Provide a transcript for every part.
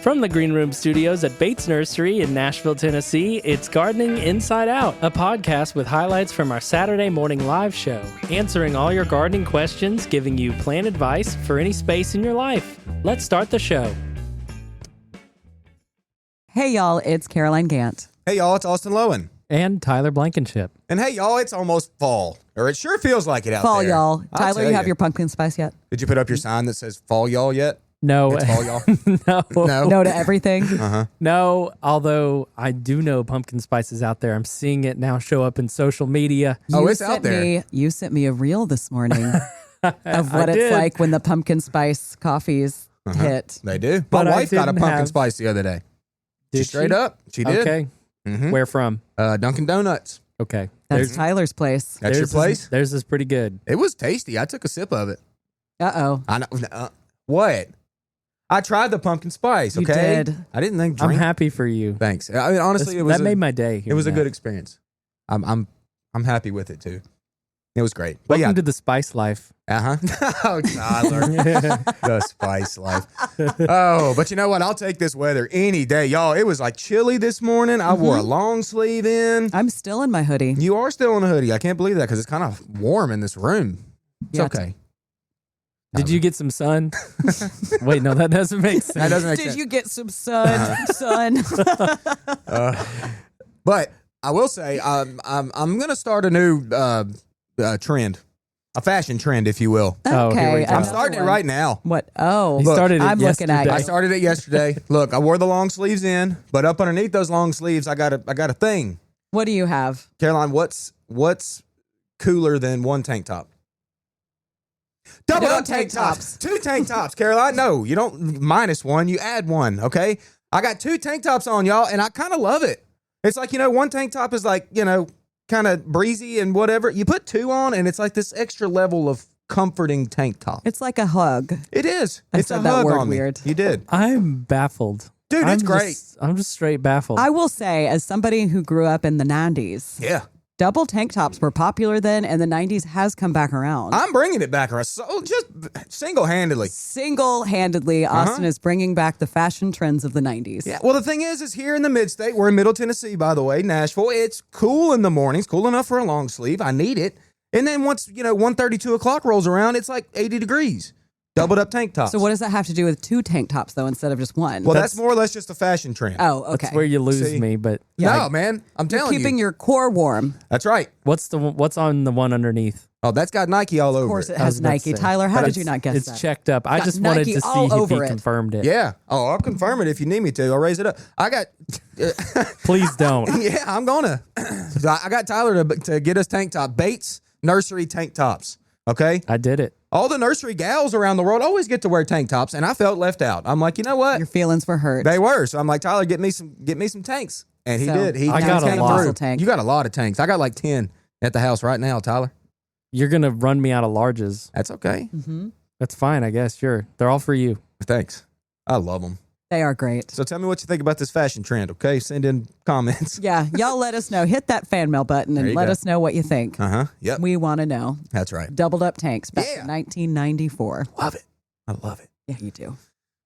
From the Green Room Studios at Bates Nursery in Nashville, Tennessee, it's Gardening Inside Out, a podcast with highlights from our Saturday morning live show, answering all your gardening questions, giving you plant advice for any space in your life. Let's start the show. Hey, y'all, it's Caroline Gant. Hey, y'all, it's Austin Lowen. And Tyler Blankenship. And hey, y'all, it's almost fall. Or it sure feels like it out Fall, there. y'all. Tyler, you have your pumpkin spice yet? Did you put up your sign that says fall, y'all, yet? No. It's fall, y'all? No. No to everything? No, although I do know pumpkin spice is out there. I'm seeing it now show up in social media. It's out there. You sent me a reel this morning of what it's like when the pumpkin spice coffees hit. They do. But My I wife got a didn't pumpkin have- spice the other day. Did Straight she? up. She did. Okay. Where from? Dunkin' Donuts. Okay. That's Tyler's place. That's your place? Theirs is pretty good. It was tasty. I took a sip of it. Uh-oh. I know. What? I tried the pumpkin spice, You okay? did. I didn't think I'm drink. happy for you. Thanks. I mean, honestly, it was that made my day. it was a hearing good that. experience. I'm happy with it too. It was great. But Welcome yeah. to the spice life. Oh, Tyler. The spice life. Oh, but you know what? I'll take this weather any day. Y'all, it was like chilly this morning. I wore a long sleeve in. I'm still in my hoodie. You are still in a hoodie. I can't believe that because it's kind of warm in this room. It's Yeah, okay. Did you get some sun? Wait, no, that doesn't make sense. That doesn't make Did sense. you get some sun? Sun. But I will say, I'm going to start a new trend, a fashion trend, if you will. Oh, here we Okay. go. I'm another starting it one. right now. What? Oh. He Look, started it I'm looking at yesterday. you. I started it yesterday. Look, I wore the long sleeves in, but up underneath those long sleeves, I got a thing. What do you have? Caroline, what's cooler than one tank top? Double No up tank tank tops. 2 tank tops, Caroline. No, you don't minus one. You add one, okay? I got 2 tank tops on, y'all, and I kind of love it. It's like, one tank top is like, kind of breezy and whatever. You put 2 on, and it's like this extra level of comforting tank top. It's like a hug. It is. I It's said a that hug word on me. weird. You did. I'm baffled. Dude, it's great. I'm just straight baffled. I will say, as somebody who grew up in the 90s, Yeah. double tank tops were popular then, and the 90s has come back around. I'm bringing it back around. So just single-handedly. Single-handedly, Austin is bringing back the fashion trends of the 90s. Yeah. Well, the thing is here in the mid-state, we're in Middle Tennessee, by the way, Nashville. It's cool in the mornings, cool enough for a long sleeve. I need it. And then once, 1:30, 2 o'clock rolls around, it's like 80 degrees. Doubled up tank tops. So what does that have to do with 2 tank tops, though, instead of just one? Well, that's more or less just a fashion trend. oh, okay. That's where you lose See? me, but No, man. I'm You're telling keeping you. your core warm. That's right. what's on the one underneath? Oh, that's got Nike all over Of course, it I was has about to Nike. say. Tyler, how But did you not guess It's that? checked up. I Got just wanted Nike to see all if he over it. confirmed it. Yeah. Oh, I'll confirm it if you need me to. I'll raise it up. I got... Please don't. Yeah, I'm gonna. I got Tyler to get us tank top. Bates Nursery tank tops. Okay? I did it. All the nursery gals around the world always get to wear tank tops, and I felt left out. I'm like, you know what? Your feelings were hurt. They were. So I'm like, Tyler, get me some tanks. And he So, did. He I came got a through. lot. Tank. You got a lot of tanks. I got like 10 at the house right now, Tyler. You're going to run me out of larges. That's okay. That's fine, I guess. Sure. They're all for you. Thanks. I love them. They are great. So tell me what you think about this fashion trend, okay? Send in comments. Yeah, y'all let us know. Hit that fan mail button There and you let go. us know what you think. Uh-huh. Yep. We want to know. That's right. Doubled up tanks back Yeah. in 1994. Love it. I love it. Yeah, you do.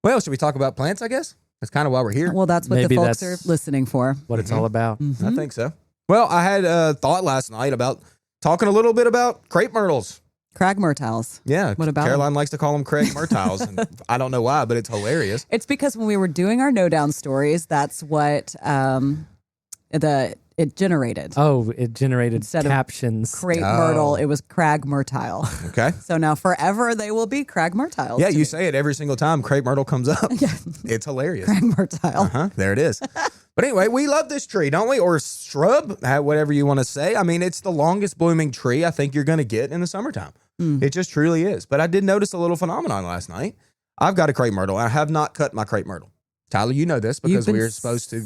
Well, should we talk about plants, I guess? That's kind of why we're here. Well, that's what Maybe the folks that's- are listening for. What it's all about. I think so. Well, I had a thought last night about talking a little bit about crepe myrtles. Crag Mrytles. Yeah. What about Caroline likes to call them Craig Mrytles, and I don't know why, but it's hilarious. It's because when we were doing our no down stories, that's what it generated. Oh, it generated Instead of captions. Crape Oh. Myrtle, it was Crag Myrtile. Okay. So now forever they will be Crag Myrtiles. Yeah, to you me. say it every single time crepe myrtle comes up. Yeah. It's hilarious. Crag Myrtile. Huh? There it is. But anyway, we love this tree, don't we? Or shrub, whatever you want to say. I mean, it's the longest blooming tree I think you're going to get in the summertime. It just truly is. But I did notice a little phenomenon last night. I've got a crepe myrtle. I have not cut my crepe myrtle. Tyler, you know this because been we were supposed to.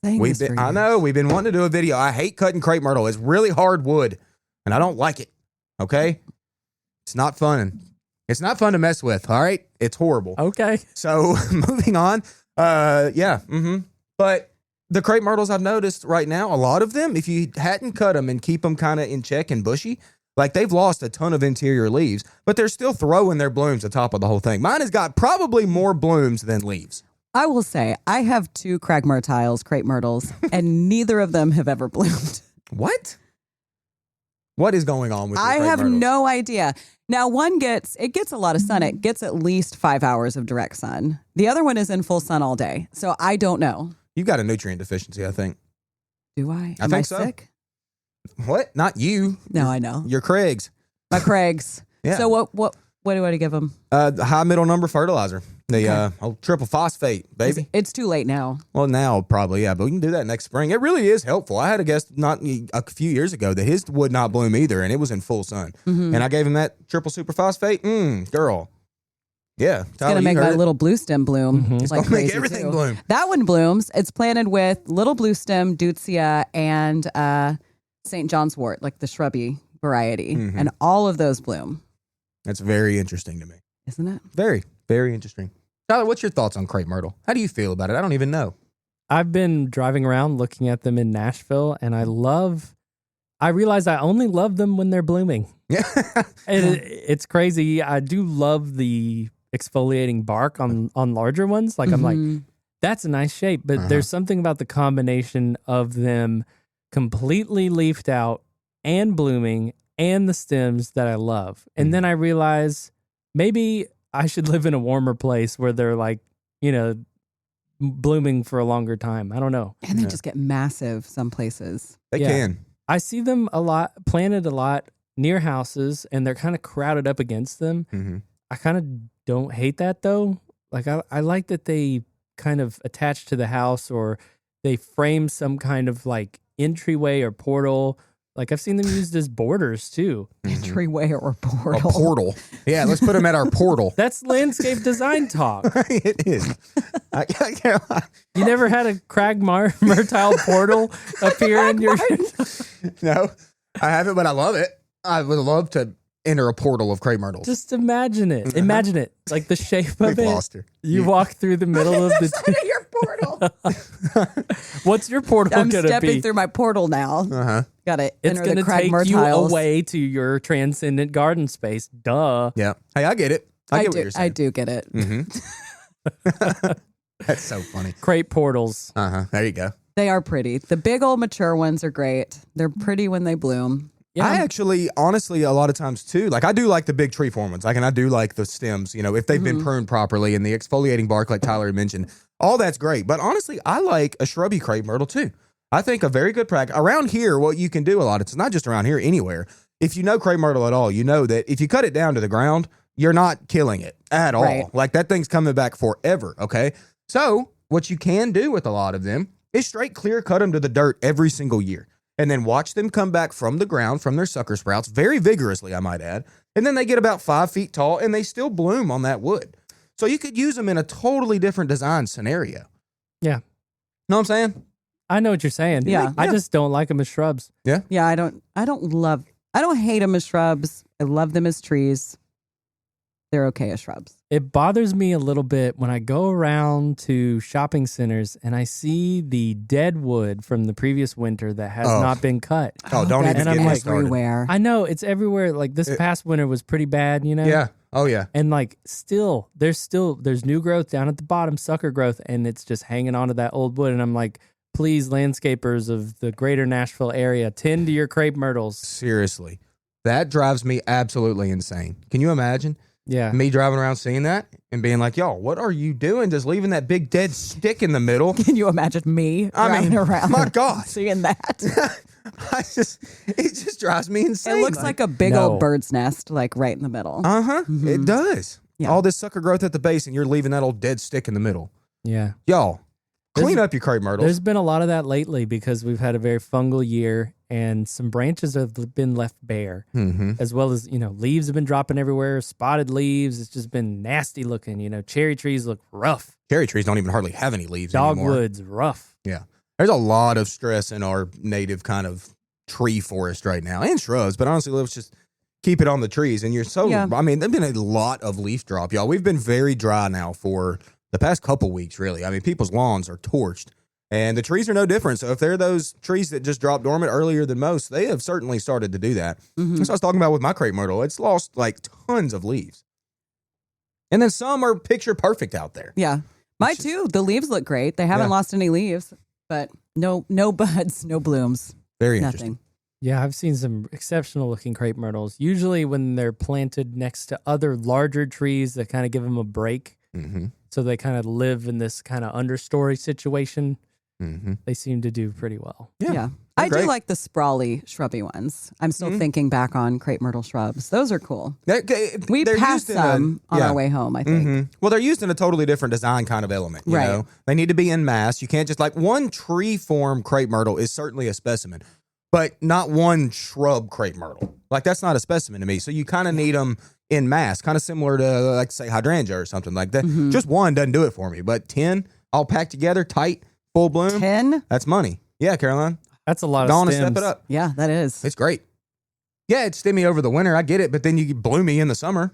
Saying this for I years. know we've been wanting to do a video. I hate cutting crepe myrtle. It's really hard wood, and I don't like it. Okay, it's not fun. It's not fun to mess with. All right, it's horrible. Okay. So moving on. But the crepe myrtles I've noticed right now, a lot of them, if you hadn't cut them and keep them kind of in check and bushy, like they've lost a ton of interior leaves, but they're still throwing their blooms atop of the whole thing. Mine has got probably more blooms than leaves. I will say, I have 2 Crape Myrtles, and neither of them have ever bloomed. What? What is going on with your I Crape have Myrtles? no idea. Now, one gets a lot of sun. It gets at least 5 hours of direct sun. The other one is in full sun all day. So I don't know. You've got a nutrient deficiency, I think. Do I? I Am think I so. sick? What? Not you. No, I know. You're Craig's. My Craig's. Yeah. So what do I give them? The high middle number fertilizer. The triple phosphate, baby. It's too late now. Well, now probably, yeah, but we can do that next spring. It really is helpful. I had a guest not a few years ago that his would not bloom either, and it was in full sun. Mm-hmm. And I gave him that triple super phosphate. Girl. Yeah. It's going to make my little blue stem bloom. Mm-hmm. It's going to make everything bloom. That one blooms. It's planted with little blue stem, deutzia, and St. John's wort, like the shrubby variety. Mm-hmm. And all of those bloom. That's very interesting to me. Isn't it? Very, very interesting. Tyler, what's your thoughts on Crape Myrtle? How do you feel about it? I don't even know. I've been driving around looking at them in Nashville, and I realize I only love them when they're blooming. Yeah. It's crazy. I do love the exfoliating bark on larger ones. Like, I'm like, that's a nice shape. But there's something about the combination of them completely leafed out and blooming and the stems that I love. And then I realize maybe I should live in a warmer place where they're like, blooming for a longer time. I don't know. And they just get massive some places. They can. I see them planted a lot near houses, and they're kind of crowded up against them. Mm-hmm. I kind of don't hate that though. Like I like that they kind of attach to the house, or they frame some kind of like entryway or portal. Like I've seen them used as borders too. Entryway or portal. A portal. Yeah, let's put them at our portal. That's landscape design talk. It is. You never had a Myrtile portal appear in your... No, I haven't, but I love it. I would love to enter a portal of Crape Myrtles. Just imagine it. Imagine it. Like the shape of We've it. lost her. You walk through the middle of the... Your portal. What's your portal I'm going to stepping be? through my portal now. Got to It's enter going the to Crape take Myrtles. you away to your transcendent garden space. Duh. Yeah. Hey, I get it. I get what do. you're saying. I do get it. That's so funny. Crape portals. There you go. They are pretty. The big old mature ones are great. They're pretty when they bloom. Yeah. I actually, honestly, a lot of times too, like I do like the big tree form ones. Like, and I do like the stems, if they've been pruned properly and the exfoliating bark, like Tyler had mentioned, all that's great. But honestly, I like a shrubby Crape Myrtle too. I think a very good practice around here. What you can do a lot, it's not just around here, anywhere. If you know Crape Myrtle at all, you know that if you cut it down to the ground, you're not killing it at all. Right. Like that thing's coming back forever. Okay. So what you can do with a lot of them is straight clear cut them to the dirt every single year. And then watch them come back from the ground, from their sucker sprouts, very vigorously, I might add. And then they get about 5 feet tall and they still bloom on that wood. So you could use them in a totally different design scenario. Yeah. Know what I'm saying? I know what you're saying. Yeah. I just don't like them as shrubs. Yeah, I don't hate them as shrubs. I love them as trees. They're okay as shrubs. It bothers me a little bit when I go around to shopping centers and I see the dead wood from the previous winter that has not been cut. Oh, don't That's even get me started. everywhere. I know it's everywhere. Like this past winter was pretty bad, Yeah. Oh, yeah. And like there's new growth down at the bottom, sucker growth, and it's just hanging onto that old wood. And I'm like, please, landscapers of the greater Nashville area, tend to your Crape Myrtles. Seriously. That drives me absolutely insane. Can you imagine? Yeah. Me driving around seeing that and being like, y'all, what are you doing? Just leaving that big dead stick in the middle. Can you imagine me driving around? My God. Seeing that? It just drives me insane. It looks like a big old bird's nest, like right in the middle. It does. Yeah. All this sucker growth at the base and you're leaving that old dead stick in the middle. Yeah. Y'all, clean up your Crape Myrtles. There's been a lot of that lately because we've had a very fungal year and some branches have been left bare, as well as, leaves have been dropping everywhere, spotted leaves. It's just been nasty looking. Cherry trees look rough. Cherry trees don't even hardly have any leaves anymore. Dogwoods, rough. Yeah. There's a lot of stress in our native kind of tree forest right now and shrubs, but honestly, let's just keep it on the trees. And there's been a lot of leaf drop, y'all. We've been very dry now for the past couple weeks, really. I mean, people's lawns are torched. And the trees are no different. So if they're those trees that just dropped dormant earlier than most, they have certainly started to do that. That's what I was talking about with my Crape Myrtle. It's lost like tons of leaves. And then some are picture perfect out there. Yeah. Mine too. The leaves look great. They haven't lost any leaves, but no buds, no blooms. Very interesting. Nothing. Yeah, I've seen some exceptional looking crepe myrtles. Usually when they're planted next to other larger trees that kind of give them a break. Mm-hmm. So they kind of live in this kind of understory situation. Mm-hmm. They seem to do pretty well. Yeah. I do like the sprawly, shrubby ones. I'm still thinking back on crepe myrtle shrubs. Those are cool. We passed some on our way home, I think. Mm-hmm. Well, they're used in a totally different design kind of element. You know? They need to be in mass. You can't just like one tree form crepe myrtle is certainly a specimen, but not one shrub crepe myrtle. Like that's not a specimen to me. So you kind of need them in mass, kind of similar to like say hydrangea or something like that. Mm-hmm. Just one doesn't do it for me, but 10 all packed together, tight, full bloom. 10? That's money. Yeah, Caroline. That's a lot of Don't want stems. to step it up. Yeah, that is. It's great. Yeah, it's stemmy over the winter. I get it, but then you bloomy in the summer.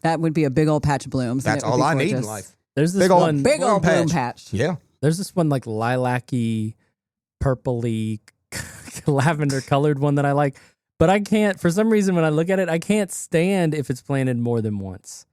That would be a big old patch of blooms. That's all I need in life. There's this Big old Big old bloom patch. Yeah. There's this one like lilac-y, purpley, lavender colored one that I like. But I can't, for some reason, when I look at it, I can't stand if it's planted more than once.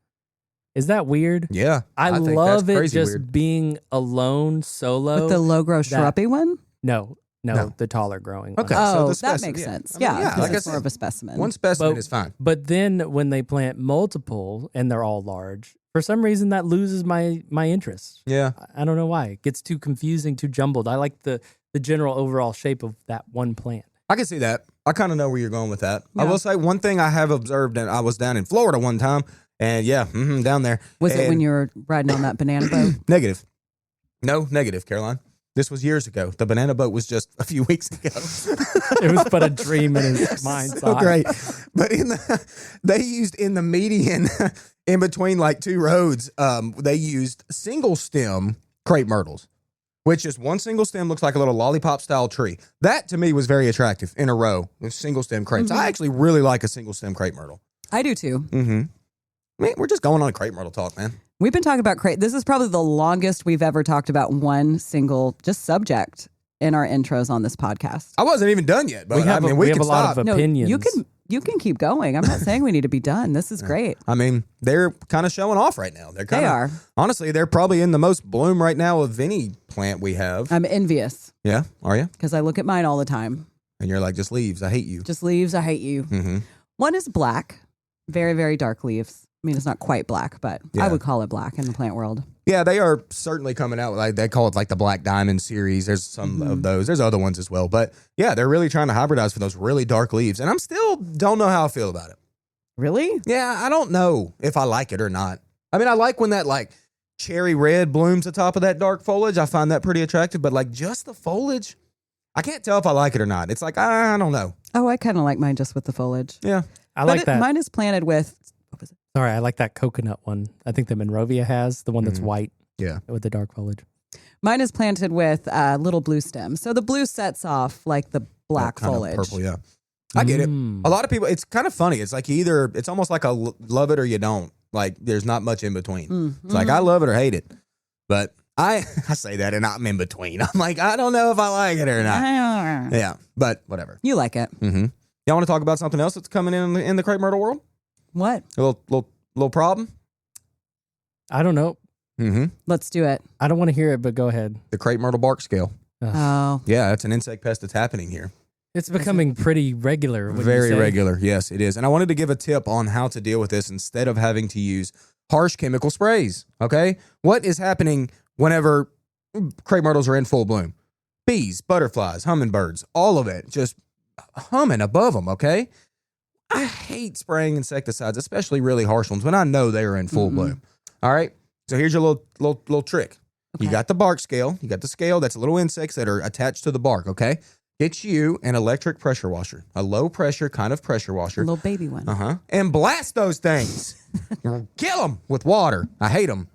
Is that weird? Yeah. I think love that's it crazy just weird. being alone, solo. With the low grow shrubby one? No, No. the taller growing Okay. one. so Oh, the that specimen, makes yeah. sense. I mean, Yeah, like I it's more said, of a specimen. one specimen But- is fine. But then when they plant multiple and they're all large, for some reason that loses my interest. Yeah. I don't know why. It gets too confusing, too jumbled. I like the general overall shape of that one plant. I can see that. I kind of know where you're going with that. I Yeah. will say one thing I have observed, and I was down in Florida one time, and down there. Was it when And- you were riding on that banana boat? Negative. No, negative, Caroline. This was years ago. The banana boat was just a few weeks ago. It was but a dream in his mind's So eye. great. But they used in the median, in between like two roads, they used single stem crepe myrtles, which is one single stem looks like a little lollipop style tree. That to me was very attractive in a row with single stem crepes. I actually really like a single stem crepe myrtle. I do too. Mm-hmm. Man, we're just going on a crepe myrtle talk, man. We've been talking about crepe. This is probably the longest we've ever talked about one single just subject in our intros on this podcast. I wasn't even done yet, but We have, I mean, we we have can a lot stop. of opinions. You can keep going. I'm not saying we need to be done. This is great. I mean, they're kind of showing off right now. They are. Honestly, they're probably in the most bloom right now of any plant we have. I'm envious Yeah, are you? because I look at mine all the time. And you're like, just leaves. I hate you. Just leaves. I hate you. Mm-hmm. One is black, very, very dark leaves. I mean, it's not quite black, but Yeah. I would call it black in the plant world. Yeah, they are certainly coming out. Like they call it like the Black Diamond series. There's some of those. There's other ones as well. But yeah, they're really trying to hybridize for those really dark leaves. And I'm still don't know how I feel about it. Really? Yeah, I don't know if I like it or not. I mean, I like when that like cherry red blooms atop of that dark foliage. I find that pretty attractive. But like just the foliage, I can't tell if I like it or not. It's like, I don't know. Oh, I kind of like mine just with the foliage. Yeah. I like that. Mine is planted with, what was it? Sorry, I like that coconut one. I think the Monrovia has the one that's white. Yeah. With the dark foliage. Mine is planted with little blue stems. So the blue sets off like the black Kind of foliage. purple, yeah. I get it. Mm. A lot of people, it's kind of funny. It's like it's almost like love it or you don't. Like there's not much in between. It's like I love it or hate it. But I say that and I'm in between. I'm like, I don't know if I like it or not. Yeah, but whatever. You like it. Mm-hmm. Y'all want to talk about something else that's coming in the crepe myrtle world? What? A little problem? I don't know. Mm-hmm. Let's do it. I don't want to hear it, but go ahead. The crepe myrtle bark scale. Oh. Yeah, that's an insect pest that's happening here. It's becoming pretty regular. wouldn't you Very say? regular. Yes, it is. And I wanted to give a tip on how to deal with this instead of having to use harsh chemical sprays. Okay? What is happening whenever crepe myrtles are in full bloom? Bees, butterflies, hummingbirds, all of it just humming above them. Okay? I hate spraying insecticides, especially really harsh ones, when I know they are in full bloom. All right? So here's your little trick. Okay. You got the bark scale. You got the scale. That's little insects that are attached to the bark. Okay? Get you an electric pressure washer, a low pressure kind of pressure A washer. little baby one. And blast those things. Kill them with water. I hate them.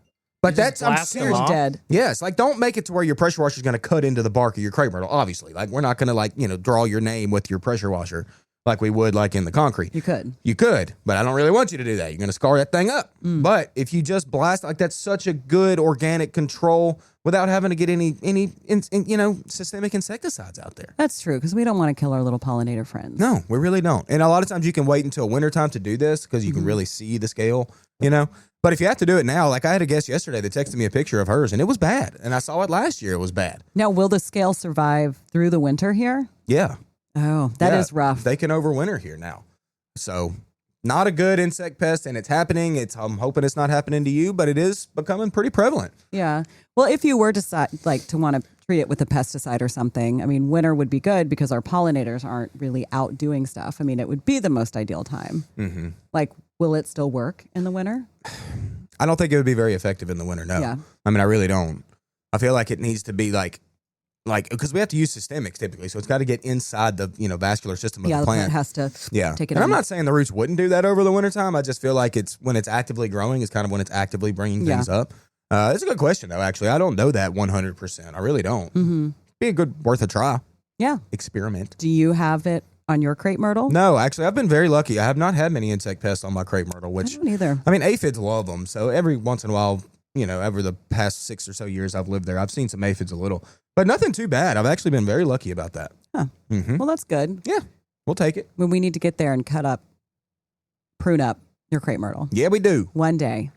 But that's, I'm blast them serious. off? Dead. Yes, like don't make it to where your pressure washer is going to cut into the bark of your crepe myrtle. Obviously, like we're not going to draw your name with your pressure washer like we would like in the concrete. You could. You could, but I don't really want you to do that. You're going to scar that thing up. But if you just blast, like that's such a good organic control without having to get any systemic insecticides out there. That's true because we don't want to kill our little pollinator friends. No, we really don't. And a lot of times you can wait until wintertime to do this because you can really see the scale, But But if you have to do it now, like I had a guest yesterday that texted me a picture of hers, and it was bad. And I saw it last year. It was bad. Now, will the scale survive through the winter here? Yeah. Oh, that is rough. They can overwinter here now. So not a good insect pest, and it's happening. I'm hoping it's not happening to you, but it is becoming pretty prevalent. Yeah. Well, if you were to want to treat it with a pesticide or something, I mean, winter would be good because our pollinators aren't really out doing stuff. I mean, it would be the most ideal time. Mm-hmm. Like, will it still work in the winter? I don't think it would be very effective in the winter, no. Yeah. I mean, I really don't. I feel like it needs to be like because we have to use systemics typically, so it's got to get inside the vascular system of the plant. The plant has to take it And on. I'm not saying the roots wouldn't do that over the wintertime. I just feel like it's when it's actively growing is kind of when it's actively bringing things up. It's a good question, though, actually. I don't know that 100%. I really don't. Mm-hmm. Be a good worth a try. Yeah. Experiment. Do you have it on your crepe myrtle? No, actually, I've been very lucky. I have not had many insect pests on my crepe myrtle, which I don't either. I mean, aphids love them. So every once in a while, over the past 6 or so years I've lived there, I've seen some aphids a little, but nothing too bad. I've actually been very lucky about that. Huh. Mm-hmm. Well, that's good. Yeah, we'll take it. When we need to get there and prune up your crepe myrtle. Yeah, we do. One day.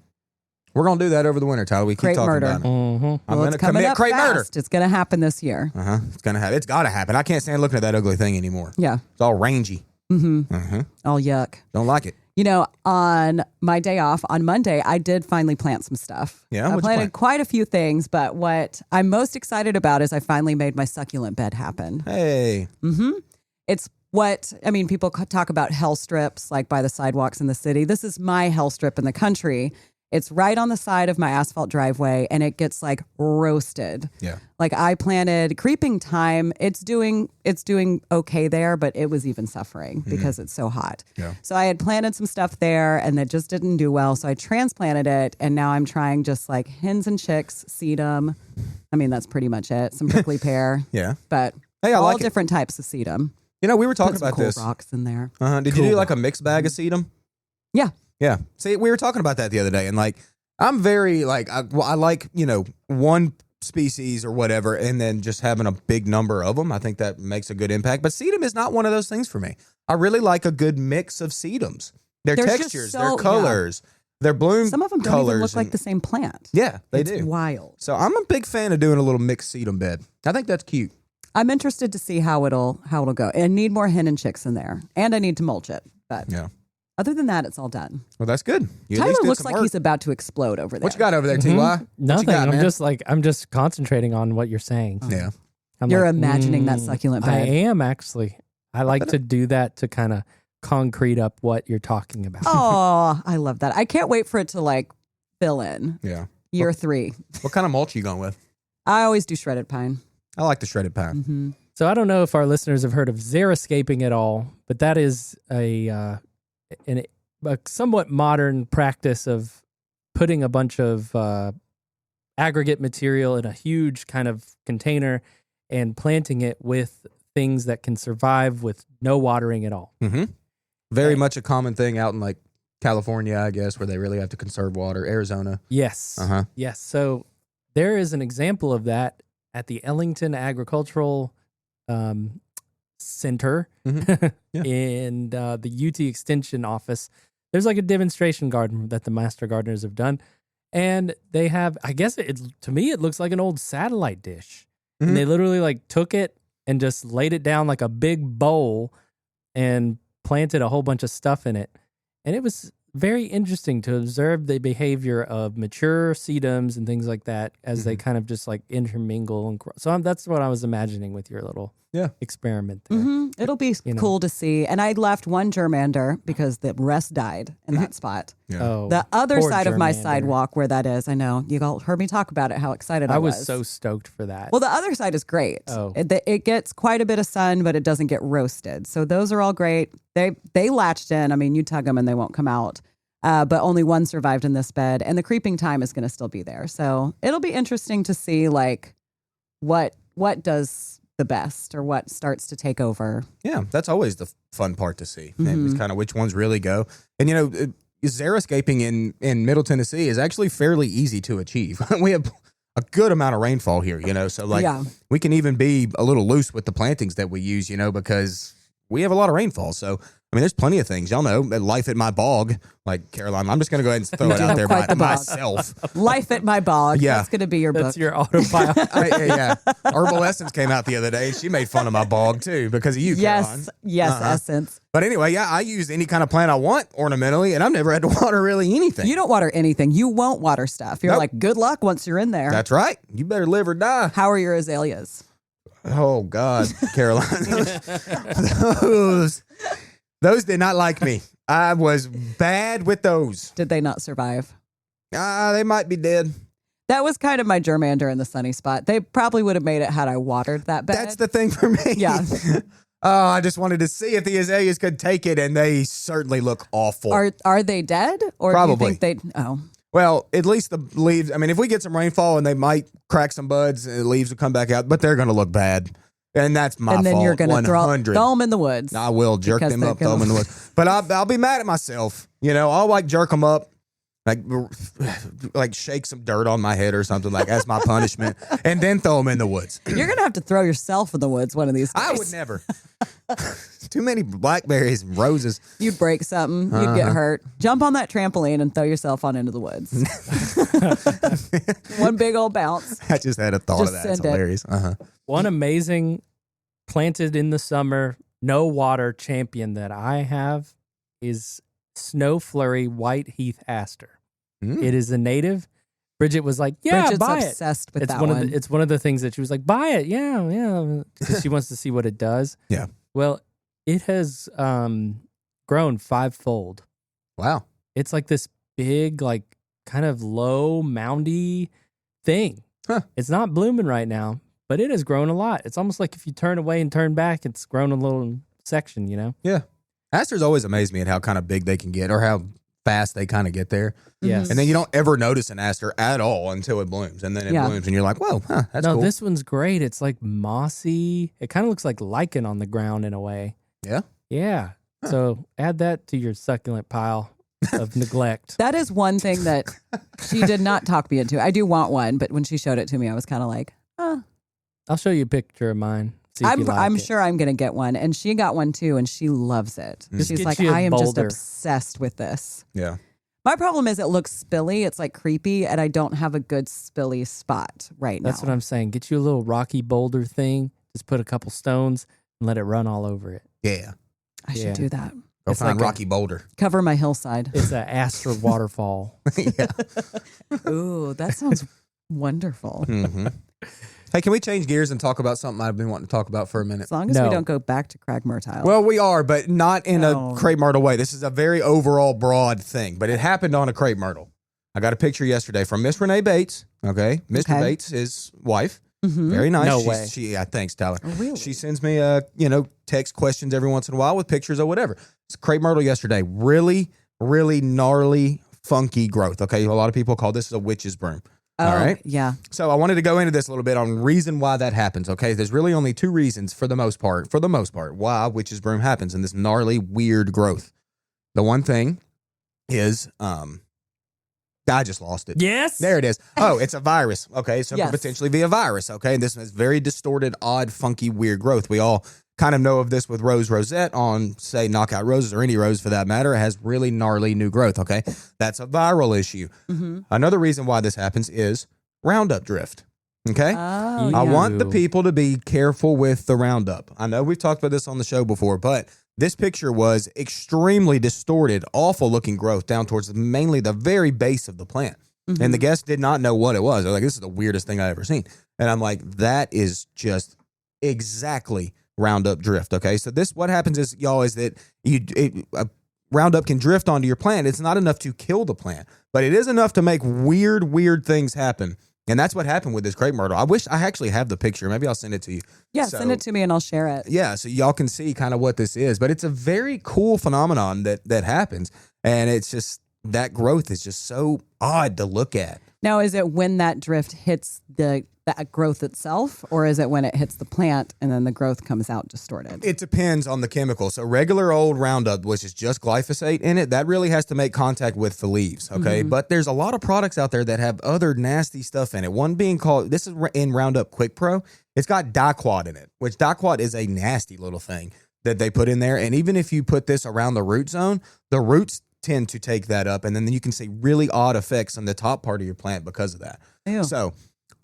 We're going to do that over the winter, Tyler. We keep Crepe talking murder. about it. Mm-hmm. I'm going to commit crepe murder. It's going to happen this year. It's going to happen. It's got to happen. I can't stand looking at that ugly thing anymore. Yeah. It's all rangy. Mm-hmm. All yuck. Don't like it. On my day off on Monday, I did finally plant some stuff. Yeah, I planted quite a few things, but what I'm most excited about is I finally made my succulent bed happen. Hey. Mm-hmm. It's people talk about hell strips like by the sidewalks in the city. This is my hell strip in the country. It's right on the side of my asphalt driveway, and it gets like roasted. Yeah. Like I planted creeping thyme. It's doing okay there, but it was even suffering because it's so hot. Yeah. So I had planted some stuff there, and it just didn't do well. So I transplanted it, and now I'm trying just like hens and chicks, sedum. I mean, that's pretty much it. Some prickly pear. Yeah. But hey, all like different types of sedum. We were talking Put some about cool this. rocks in there. Did you do like a mixed bag of sedum? Yeah. Yeah. See, we were talking about that the other day, and like, I'm very like, I like, one species or whatever, and then just having a big number of them. I think that makes a good impact. But sedum is not one of those things for me. I really like a good mix of sedums. Their textures, their colors, their bloom colors. Some of them don't even look like the same plant. Yeah, they do. It's wild. So I'm a big fan of doing a little mixed sedum bed. I think that's cute. I'm interested to see how it'll go. I need more hen and chicks in there, and I need to mulch it. But other than that, it's all done. Well, that's good. Tyler looks like he's about to explode over there. What you got over there, Ty? Nothing. Got, I'm just concentrating on what you're saying. Yeah. You're imagining that succulent bed. I am actually. I like to do that to kind of concrete up what you're talking about. Oh, I love that. I can't wait for it to like fill in. Yeah. Year 3. What kind of mulch are you going with? I always do shredded pine. I like the shredded pine. Mm-hmm. So I don't know if our listeners have heard of Xeriscaping at all, but that is a somewhat modern practice of putting a bunch of aggregate material in a huge kind of container and planting it with things that can survive with no watering at all. Mm-hmm. Very much a common thing out in like California, I guess, where they really have to conserve water. Arizona. Yes. Uh-huh. Yes. So there is an example of that at the Ellington Agricultural Center in the UT Extension office. There's like a demonstration garden that the master gardeners have done. And they have, I guess to me, it looks like an old satellite dish. And they literally like took it and just laid it down like a big bowl and planted a whole bunch of stuff in it. And it was very interesting to observe the behavior of mature sedums and things like that as they kind of just like intermingle. And so that's what I was imagining with your little experiment there. Mm-hmm. It'll be cool to see. And I left one germander because the rest died in that spot. Yeah. Oh, the other side of my germander. Sidewalk where that is, I know you all heard me talk about it, how excited I was. I was so stoked for that. Well, the other side is great. Oh. It gets quite a bit of sun, but it doesn't get roasted. So those are all great. They latched in. I mean, you tug them and they won't come out. But only one survived in this bed, and the creeping thyme is going to still be there. So it'll be interesting to see like what does the best or what starts to take over. Yeah, that's always the fun part to see. It's kind of which ones really go. And xeriscaping in Middle Tennessee is actually fairly easy to achieve. We have a good amount of rainfall here, so like we can even be a little loose with the plantings that we use, because we have a lot of rainfall. So, I mean, there's plenty of things. Y'all know, life at my bog, like Caroline. I'm just going to go ahead and throw it out there myself. Life at my bog. Yeah. That's going to be your book. That's your autopilot. Yeah. Herbal Essence came out the other day. She made fun of my bog, too, because of you, Caroline. Yes, Essence. But anyway, yeah, I use any kind of plant I want ornamentally, and I've never had to water really anything. You don't water anything. You won't water stuff. You're like, good luck once you're in there. That's right. You better live or die. How are your azaleas? Oh, God, Caroline. Those did not like me. I was bad with those. Did they not survive? They might be dead. That was kind of my germander in the sunny spot. They probably would have made it had I watered that bed. That's the thing for me. Yeah. I just wanted to see if the azaleas could take it, and they certainly look awful. Are they dead? Or Probably. do you think they... Oh. Well, at least the leaves, I mean, if we get some rainfall and they might crack some buds, and the leaves will come back out, but they're going to look bad. And that's my fault. And then you're going to throw them in the woods. I will jerk them up, throw them in the woods. But I'll be mad at myself. You know, I'll like jerk them up, like shake some dirt on my head or something like as my punishment, and then throw them in the woods. You're going to have to throw yourself in the woods one of these days. I would never. Too many blackberries and roses. You'd break something. You'd get hurt. Jump on that trampoline and throw yourself on into the woods. One big old bounce. I just had a thought of that. It's hilarious. One amazing planted in the summer, no water champion that I have is Snow Flurry White Heath Aster. It is a native. Bridget was like, "Yeah, Bridget's buy obsessed it." with It's that one one. of the, it's one of the things that she was like, "Buy it, yeah," because she wants to see what it does. Yeah. Well, it has grown 5-fold. Wow. It's like this big, like kind of low, moundy thing. Huh. It's not blooming right now, but it has grown a lot. It's almost like if you turn away and turn back, it's grown a little section, you know? Yeah. Asters always amaze me at how kind of big they can get or how fast they kind of get there. Yes. And then you don't ever notice an aster at all until it blooms. And then it blooms and you're like, whoa, that's cool. This one's great. It's like mossy. It kind of looks like lichen on the ground in a way. Yeah? Yeah. Huh. So add that to your succulent pile of neglect. That is one thing that she did not talk me into. I do want one, but when she showed it to me, I was kind of like, I'll show you a picture of mine. See if you like I'm it. sure I'm going to get one. And she got one too, and she loves it. Just She's get like, you a I am just boulder. obsessed with this. Yeah. My problem is it looks spilly. It's like creepy, and I don't have a good spilly spot right now. That's what I'm saying. Get you a little rocky boulder thing. Just put a couple stones and let it run all over it. Yeah. I should do that. Go It's find like Rocky Boulder. Cover my hillside. It's an Aster waterfall. Yeah. Ooh, that sounds wonderful. Hey, can we change gears and talk about something I've been wanting to talk about for a minute? As long as we No. don't go back to Craig Mrytles. Well, we are, but not in No. a crepe myrtle way. This is a very overall broad thing, but it happened on a crepe myrtle. I got a picture yesterday from Miss Renee Bates. Okay. Mr. Okay. Bates, his wife. Mhm. Very nice. No She's- way. Yeah, thanks, Tyler. Oh, really? She sends me, text questions every once in a while with pictures or whatever. It's crepe myrtle yesterday. Really, really gnarly, funky growth. Okay. A lot of people call this a witch's broom. All right. Yeah. So I wanted to go into this a little bit on reason why that happens. Okay, there's really only two reasons for the most part, why witch's broom happens in this gnarly, weird growth. The one thing is, I just lost it. Yes. There it is. Oh, it's a virus. Okay, so it Yes. could potentially be a virus. Okay, and this is very distorted, odd, funky, weird growth. We all kind of know of this with rose rosette on, say, knockout roses or any rose for that matter. It has really gnarly new growth. Okay, that's a viral issue. Mm-hmm. Another reason why this happens is Roundup drift. Okay. Oh, I yeah. want the people to be careful with the Roundup. I know we've talked about this on the show before, but this picture was extremely distorted, awful looking growth down towards mainly the very base of the plant. Mm-hmm. And the guests did not know what it was. They're like, this is the weirdest thing I've ever seen. And I'm like, that is just exactly Roundup drift. Okay. So what happens is, y'all, is that Roundup can drift onto your plant. It's not enough to kill the plant, but it is enough to make weird things happen. And that's what happened with this crepe myrtle. I wish I actually have the picture. Maybe I'll send it to you. Yeah, So- send it to me and I'll share it. Yeah, so y'all can see kind of what this is. But it's a very cool phenomenon that happens. And it's just, that growth is just so odd to look at. Now, is it when that drift hits that growth itself, or is it when it hits the plant and then the growth comes out distorted? It depends on the chemical. So regular old Roundup, which is just glyphosate in it, that really has to make contact with the leaves, okay? Mm-hmm. But there's a lot of products out there that have other nasty stuff in it. One being called, this is in Roundup Quick Pro, it's got diquat in it, which diquat is a nasty little thing. that they put in there. And even if you put this around the root zone, the roots tend to take that up. And then you can see really odd effects on the top part of your plant because of that. Ew. So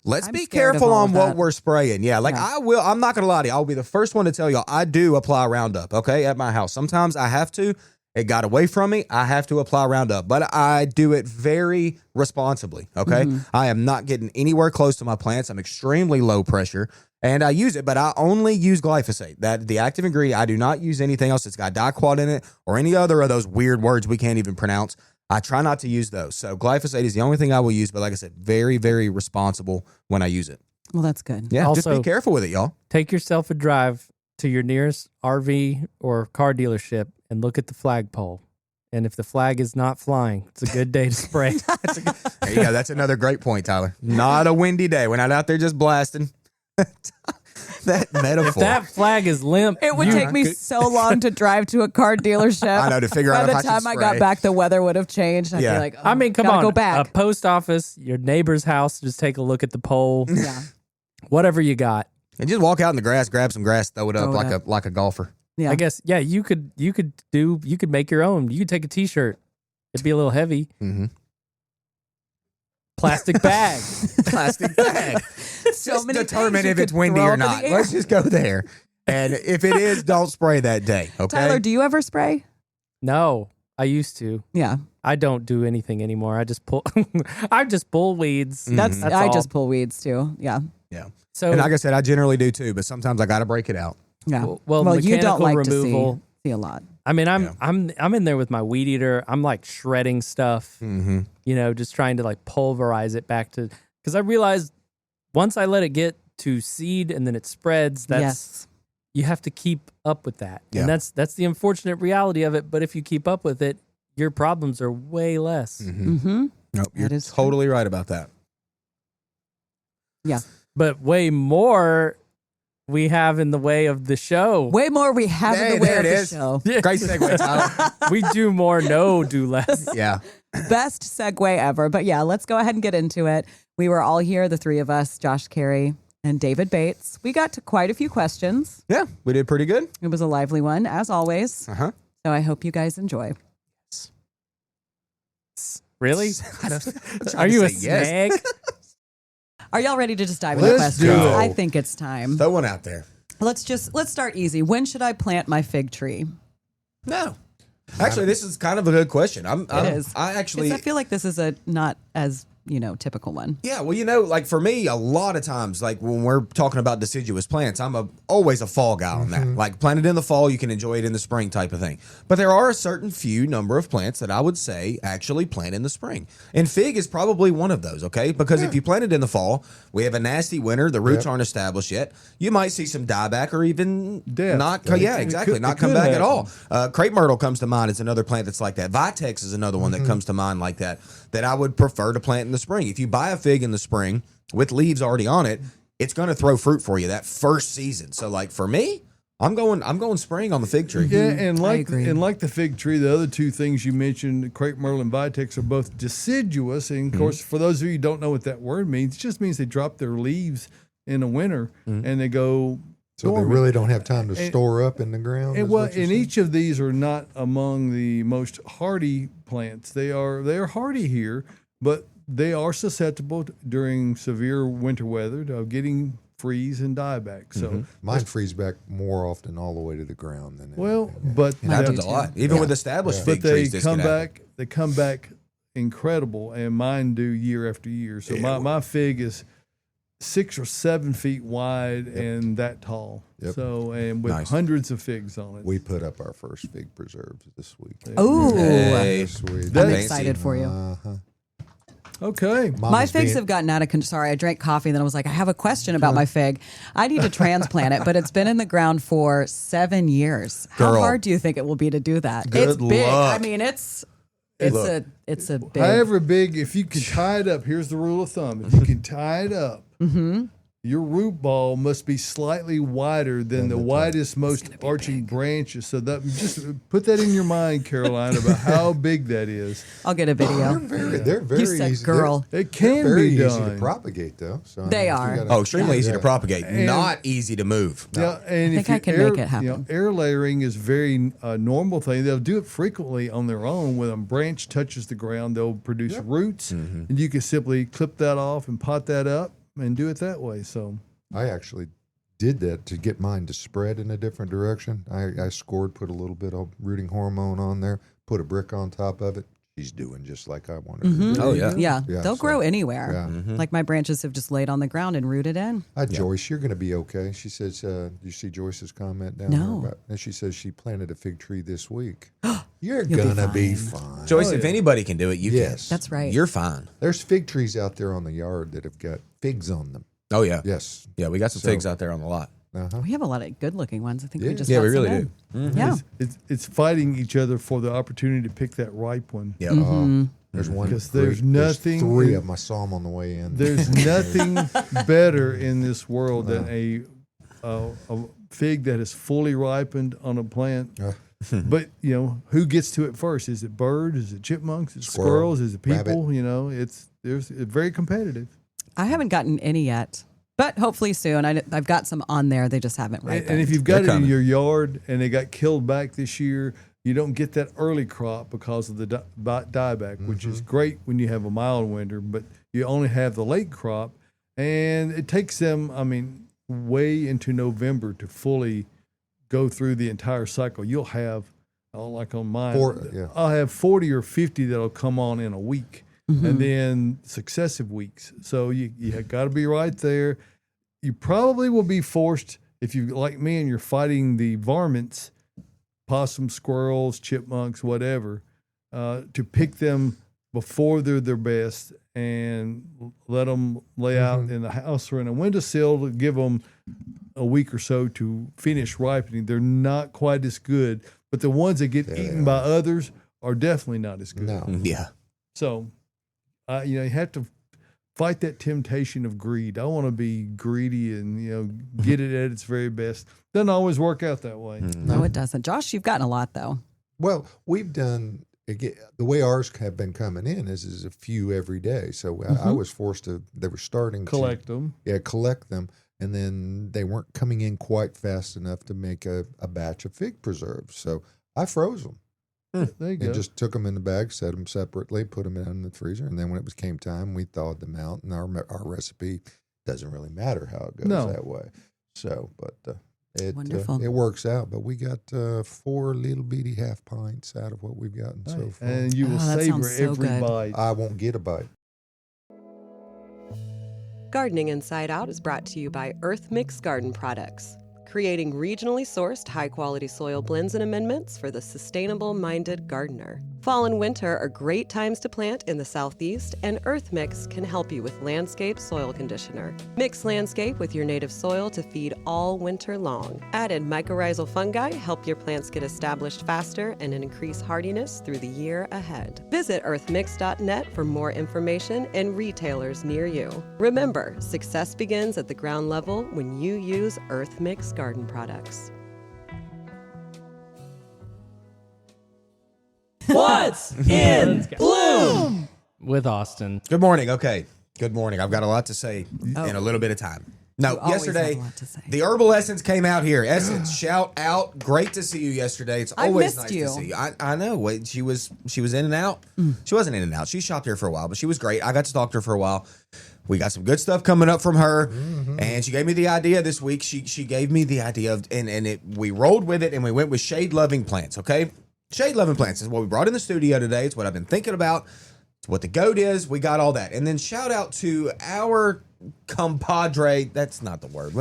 let's I'm be scared of careful all on of what that. we're spraying. Yeah, like Yeah. I'm not going to lie to you. I'll be the first one to tell y'all I do apply Roundup, okay, at my house. Sometimes I have to. It got away from me. I have to apply Roundup, but I do it very responsibly, okay? I am not getting anywhere close to my plants. I'm extremely low pressure, and I use it, but I only use glyphosate. That the active ingredient. I do not use anything else that's got diquat in it or any other of those weird words we can't even pronounce. I try not to use those. So glyphosate is the only thing I will use, but like I said, very, very responsible when I use it. Well, that's good. Yeah, just Also- be careful with it, y'all. Take yourself a drive to your nearest RV or car dealership and look at the flagpole. And if the flag is not flying, it's a good day to spray. There you go. That's another great point, Tyler. Not a windy day. We're not out there just blasting. That metaphor. If that flag is limp, It would take me so long to drive to a car dealership. I know, to figure By out the if I should time I got spray. back, the weather would have changed. I'd Yeah. be like, I mean, come gotta on. go back. A post office, your neighbor's house, just take a look at the pole. Yeah. Whatever you got. And just walk out in the grass, grab some grass, throw it up Throw it like a golfer. Yeah. I guess, yeah, you could make your own. You could take a t-shirt. It'd be a little heavy. Mm-hmm. Plastic bag. Plastic bag. So Just many determine things you if it's could windy throw or up in the not. air. Let's just go there. And if it is, don't spray that day. Okay. Tyler, do you ever spray? No, I used to. Yeah. I don't do anything anymore. I just pull weeds. That's That's I all. just pull weeds too. Yeah. Yeah. So And like I said, I generally do too, but sometimes I got to break it out. Yeah. well, you don't mechanical like removal. to see a lot. I mean, I'm in there with my weed eater. I'm like shredding stuff, Mm-hmm. just trying to like pulverize it back to, because I realized once I let it get to seed and then it spreads, Yes. you have to keep up with that. Yeah. And that's the unfortunate reality of it. But if you keep up with it, your problems are way less. Mm-hmm. Nope, you're That is true. totally right about that. Yeah. But way more we have in the way of the show. Way more we have Hey, in the way there of it the is. show. Great segue, Tyler. We do more, do less. Yeah. Best segue ever. But yeah, let's go ahead and get into it. We were all here, the three of us, Josh Carey and David Bates. We got to quite a few questions. Yeah. We did pretty good. It was a lively one, as always. Uh-huh. So I hope you guys enjoy. Really? I'm Are trying you to a say yes. snake? Are y'all ready to just dive into Let's questions? do it. I think it's time. Throw one out there. Let's start easy. When should I plant my fig tree? No. Actually, this is kind of a good question. It is. I Feel like this is a not as typical one. Yeah, well, like for me, a lot of times, like when we're talking about deciduous plants, I'm always a fall guy on that. Like plant it in the fall, you can enjoy it in the spring type of thing. But there are a certain few number of plants that I would say actually plant in the spring. And fig is probably one of those, okay? Because if you plant it in the fall, we have a nasty winter, the roots aren't established yet. You might see some dieback or even Death. not It not could come back at happen. all. Crape myrtle comes to mind as another plant that's like that. Vitex is another one that comes to mind like that I would prefer to plant in the spring. If you buy a fig in the spring with leaves already on it, it's going to throw fruit for you that first season. So like for me, I'm going spring on the fig tree. Yeah, and agree. like the fig tree, the other two things you mentioned, crepe myrtle and vitex, are both deciduous. And of course, for those of you who don't know what that word means, it just means they drop their leaves in the winter and they go. So they dormant. really don't have time to And- store up in the ground. And is well, what you're and saying? each of these are not among the most hardy plants. They are hardy here, but they are susceptible during severe winter weather to getting freeze and dieback. So, Mine freeze back more often all the way to the ground than well, anything. but It happens do a lot. too. Even with established but fig they trees, this come can happen. back. They come back incredible, and mine do year after year. So my fig is 6 or 7 feet wide and that tall. Yep. So and with Nice. hundreds of figs on it. We put up our first fig preserves this week. Ooh. Hey. Sweet. I'm Fancy. excited for you. Uh-huh. Okay. My Mama's figs being- have gotten out of control. Sorry, I drank coffee and then I was like, I have a question about my fig. I need to transplant it, but it's been in the ground for 7 years. How Girl. hard do you think it will be to do that? Good It's big. luck. I mean, it's Look. a big. However big, if you can tie it up, here's the rule of thumb: if you can tie it up, your root ball must be slightly wider than the widest, most arching branches. So that just put that in your mind, Caroline, about how big that is. I'll get a video. They're very You said easy. girl. It can very be easy done. to propagate, though. So They you are. gotta- Oh, extremely easy to Yeah. propagate, not easy to move. Yeah, and I if think I you can make it happen. You know, air layering is very normal thing. They'll do it frequently on their own. When a branch touches the ground, they'll produce roots, and you can simply clip that off and pot that up and do it that way. So I actually did that to get mine to spread in a different direction. I scored, put a little bit of rooting hormone on there, put a brick on top of it. She's doing just like I wanted her to do. Oh, yeah. Yeah, Yeah, they'll so- grow anywhere. Yeah. Like my branches have just laid on the ground and rooted in. Joyce, you're going to be okay. She says, do you see Joyce's comment down No. there? And she says she planted a fig tree this week. You're You'll be going to be fine. fine. Joyce, if anybody can do it, you Yes. That's right. You're fine. There's fig trees out there on the yard that have got figs on them. Oh, yeah. Yes. Yeah, we got some figs out there on the lot. Uh-huh. We have a lot of good-looking ones. I think Yeah. we just Yeah, got we some really in. do. Yeah. it's fighting each other for the opportunity to pick that ripe one. Yeah. There's one. Because there's great- nothing Three in- of them. I saw them on the way in. There's nothing better in this world than a fig that is fully ripened on a plant. But you know, who gets to it first? Is it birds? Is it chipmunks? Is it Squirrel, squirrels? Is it people? rabbit. You know, it's very competitive. I haven't gotten any yet, but hopefully soon. I've got some on there. They just haven't ripened. And if you've got They're it in coming. your yard and they got killed back this year, you don't get that early crop because of the dieback, which is great when you have a mild winter, but you only have the late crop. And it takes them, way into November to fully go through the entire cycle. You'll have, like on mine, I'll have 40 or 50 that'll come on in a week. And then successive weeks. So you got to be right there. You probably will be forced, if you like me and you're fighting the varmints, possums, squirrels, chipmunks, whatever, to pick them before they're their best and let them lay out in the house or in a windowsill to give them a week or so to finish ripening. They're not quite as good, but the ones that get eaten by others are definitely not as good. No. Yeah. So, you have to fight that temptation of greed. I want to be greedy and, get it at its very best. Doesn't always work out that way. No, it doesn't. Josh, you've gotten a lot though. Well, we've done again, the way ours have been coming in is a few every day. So I was forced to. They were starting Collect them. collect them, and then they weren't coming in quite fast enough to make a batch of fig preserves. So I froze them. There you go. And just took them in the bag, set them separately, put them in the freezer, and then when it came time, we thawed them out. And our recipe doesn't really matter how it goes that way. So, but Wonderful. it works out. But we got 4 little bitty half pints out of what we've gotten so far. And you will that savor sounds so every good. bite. I won't get a bite. Gardening Inside Out is brought to you by Earth Mix Garden Products, creating regionally sourced high-quality soil blends and amendments for the sustainable-minded gardener. Fall and winter are great times to plant in the Southeast, and Earth Mix can help you with Landscape Soil Conditioner. Mix Landscape with your native soil to feed all winter long. Added mycorrhizal fungi help your plants get established faster and increase hardiness through the year ahead. Visit earthmix.net for more information and retailers near you. Remember, success begins at the ground level when you use Earth Mix Garden Products. What's in bloom with Austin? Good morning. Okay. Good morning. I've got a lot to say in a little bit of time. No, You always yesterday, have a lot to say. the Herbal Essence came out here. Essence, shout out. Great to see you yesterday. It's I always missed nice you. to see you. I know. Wait, she was in and out. She wasn't in and out. She shopped here for a while, but she was great. I got to talk to her for a while. We got some good stuff coming up from her, and she gave me the idea this week. She gave me the idea of, we rolled with it, and we went with shade-loving plants, okay? Shade-loving plants is what we brought in the studio today. It's what I've been thinking about. It's what the goat is. We got all that. And then shout out to our compadre. That's not the word.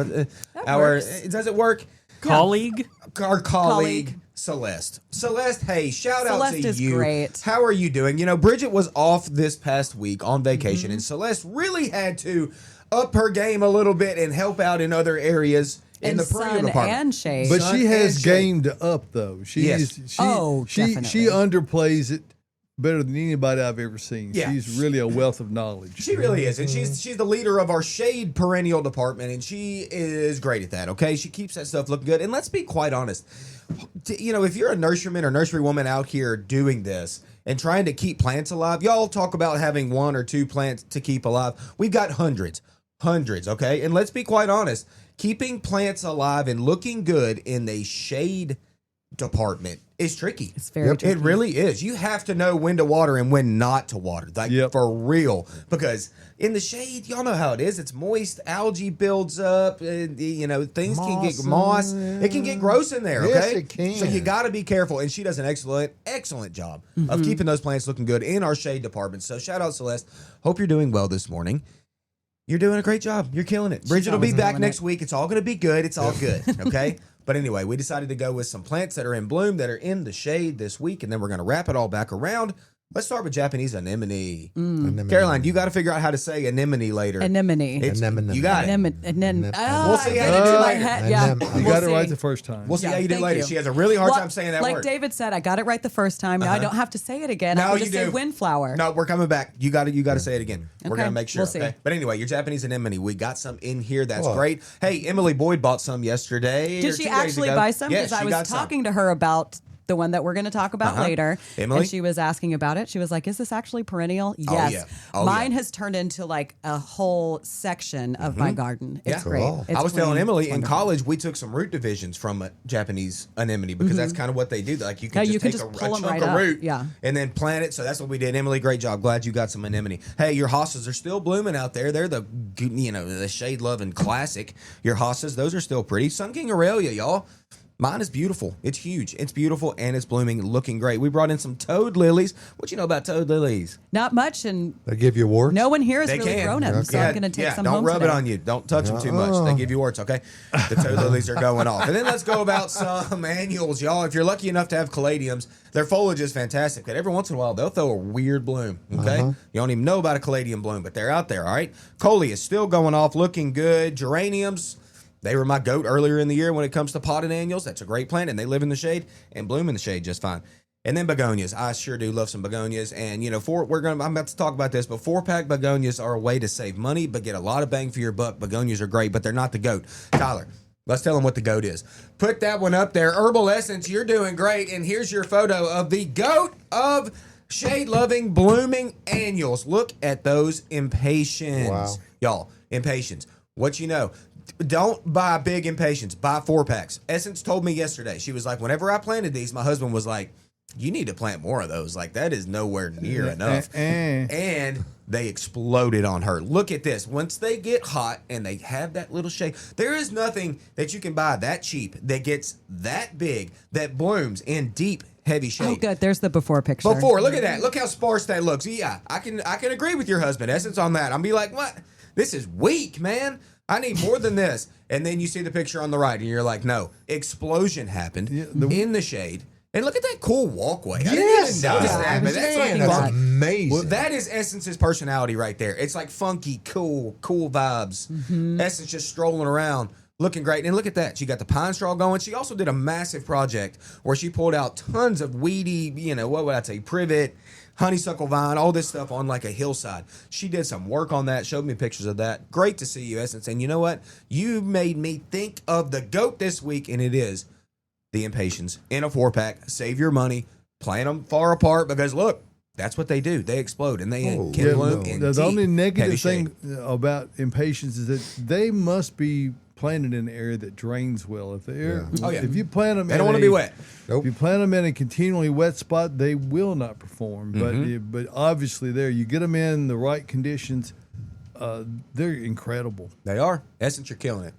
Does it work? Colleague? Our colleague. Celeste. Celeste, hey, shout out Celeste to is you. great. How are you doing? You know, Bridget was off this past week on vacation, and Celeste really had to up her game a little bit and help out in other areas in the perennial sun department. and shade. But Sun she has and shade. gamed up though. Yes. She Oh, she definitely. underplays it better than anybody I've ever seen. Yeah. She's really a wealth of knowledge. She really is, and she's the leader of our shade perennial department, and she is great at that. Okay, she keeps that stuff looking good. And let's be quite honest, you know, if you're a nurseryman or nurserywoman out here doing this and trying to keep plants alive, y'all talk about having 1 or 2 plants to keep alive. We've got hundreds. Okay, and let's be quite honest, keeping plants alive and looking good in the shade department is tricky. It's very tricky. It really is. You have to know when to water and when not to water, like for real. Because in the shade, y'all know how it is. It's moist, algae builds up, you know, things can get moss. It can get gross in there, okay? Yes, it can. So you got to be careful. And she does an excellent job of keeping those plants looking good in our shade department. So shout out, Celeste. Hope you're doing well this morning. You're doing a great job. You're killing it. Bridget will be back next week. It's all going to be good. It's all good, okay? But anyway, we decided to go with some plants that are in bloom, that are in the shade this week, and then we're going to wrap it all back around. Let's start with Japanese anemone. Caroline, you got to figure out how to say anemone later. Anemone. You got it. We'll see how you do later. Yeah, You got it right the first time. We'll see how you do thank later. you. She has a really hard time saying that like word. David said, I got it right the first time. Now I don't have to say it again. No, I can just you say do. windflower. No, we're coming back. You got to say it again. We're Okay, gonna make sure. we'll see. Okay. But anyway, your Japanese anemone, we got some in here. That's great. Hey, Emily Boyd bought some yesterday. Did she actually buy some? Yes, Because I she was got some. talking to her about the one that we're going to talk about later. Emily? And she was asking about it. She was like, is this actually perennial? Yes. yeah. Oh, Mine has turned into like a whole section of my garden. It's great. Cool. It's I was telling clean. Emily It's in wonderful. college we took some root divisions from a Japanese anemone because that's kind of what they do. Like you can Yeah, just you can take just a pull 'em chunk right of up. root Yeah. and then plant it. So that's what we did. Emily, great job. Glad you got some anemone. Hey, your hostas are still blooming out there. They're the shade loving classic. Your hostas, those are still pretty. Sun King Aurelia, y'all. Mine is beautiful. It's huge. It's beautiful and it's blooming, looking great. We brought in some toad lilies. What you know about toad lilies? Not much. And They give you warts? no one here has They really can. grown them. So I'm going to take some don't home rub today. it on you. Don't touch them too much. They give you warts, okay? The toad lilies are going off. And then let's go about some annuals, y'all. If you're lucky enough to have caladiums, their foliage is fantastic. But every once in a while, they'll throw a weird bloom, okay? You don't even know about a caladium bloom, but they're out there, all right? Coleus is still going off, looking good. Geraniums, they were my goat earlier in the year when it comes to potted annuals. That's a great plant, and they live in the shade and bloom in the shade just fine. And then begonias. I sure do love some begonias. And, you know, I'm about to talk about this, but 4-pack begonias are a way to save money, but get a lot of bang for your buck. Begonias are great, but they're not the goat. Tyler, let's tell them what the goat is. Put that one up there. Herbal Essence, you're doing great. And here's your photo of the goat of shade-loving, blooming annuals. Look at those impatiens. Wow. Y'all, impatiens. What you know? Don't buy big impatiens. Buy 4-packs. Essence told me yesterday. She was like, whenever I planted these, my husband was like, you need to plant more of those. Like, that is nowhere near enough. And they exploded on her. Look at this. Once they get hot and they have that little shade, there is nothing that you can buy that cheap that gets that big, that blooms in deep, heavy shade. Oh, good. There's the before picture. Before, look at that. Look how sparse that looks. Yeah, I can agree with your husband, Essence, on that. I'm be like, what? This is weak, man. I need more than this. And then you see the picture on the right, and you're like, no, explosion happened in the shade. And look at that cool walkway. I didn't even notice that, but that's like that's funky. amazing. Well, that is Essence's personality right there. It's like funky, cool vibes. Essence just strolling around, looking great. And look at that. She got the pine straw going. She also did a massive project where she pulled out tons of weedy, what would I say, privet, honeysuckle vine, all this stuff on like a hillside. She did some work on that, showed me pictures of that. Great to see you, Essence. And you know what? You made me think of the goat this week, and it is the impatiens in a 4-pack. Save your money. Plant them far apart because, look, that's what they do. They explode, and they can bloom in The deep, only negative heavy thing shade. about impatiens is that they must be planted in an area that drains well. If they're, if you plant them, They don't want to be wet. Nope. If you plant them in a continually wet spot, they will not perform. But obviously, you get them in the right conditions, they're incredible. They are. Essence, you're killing it.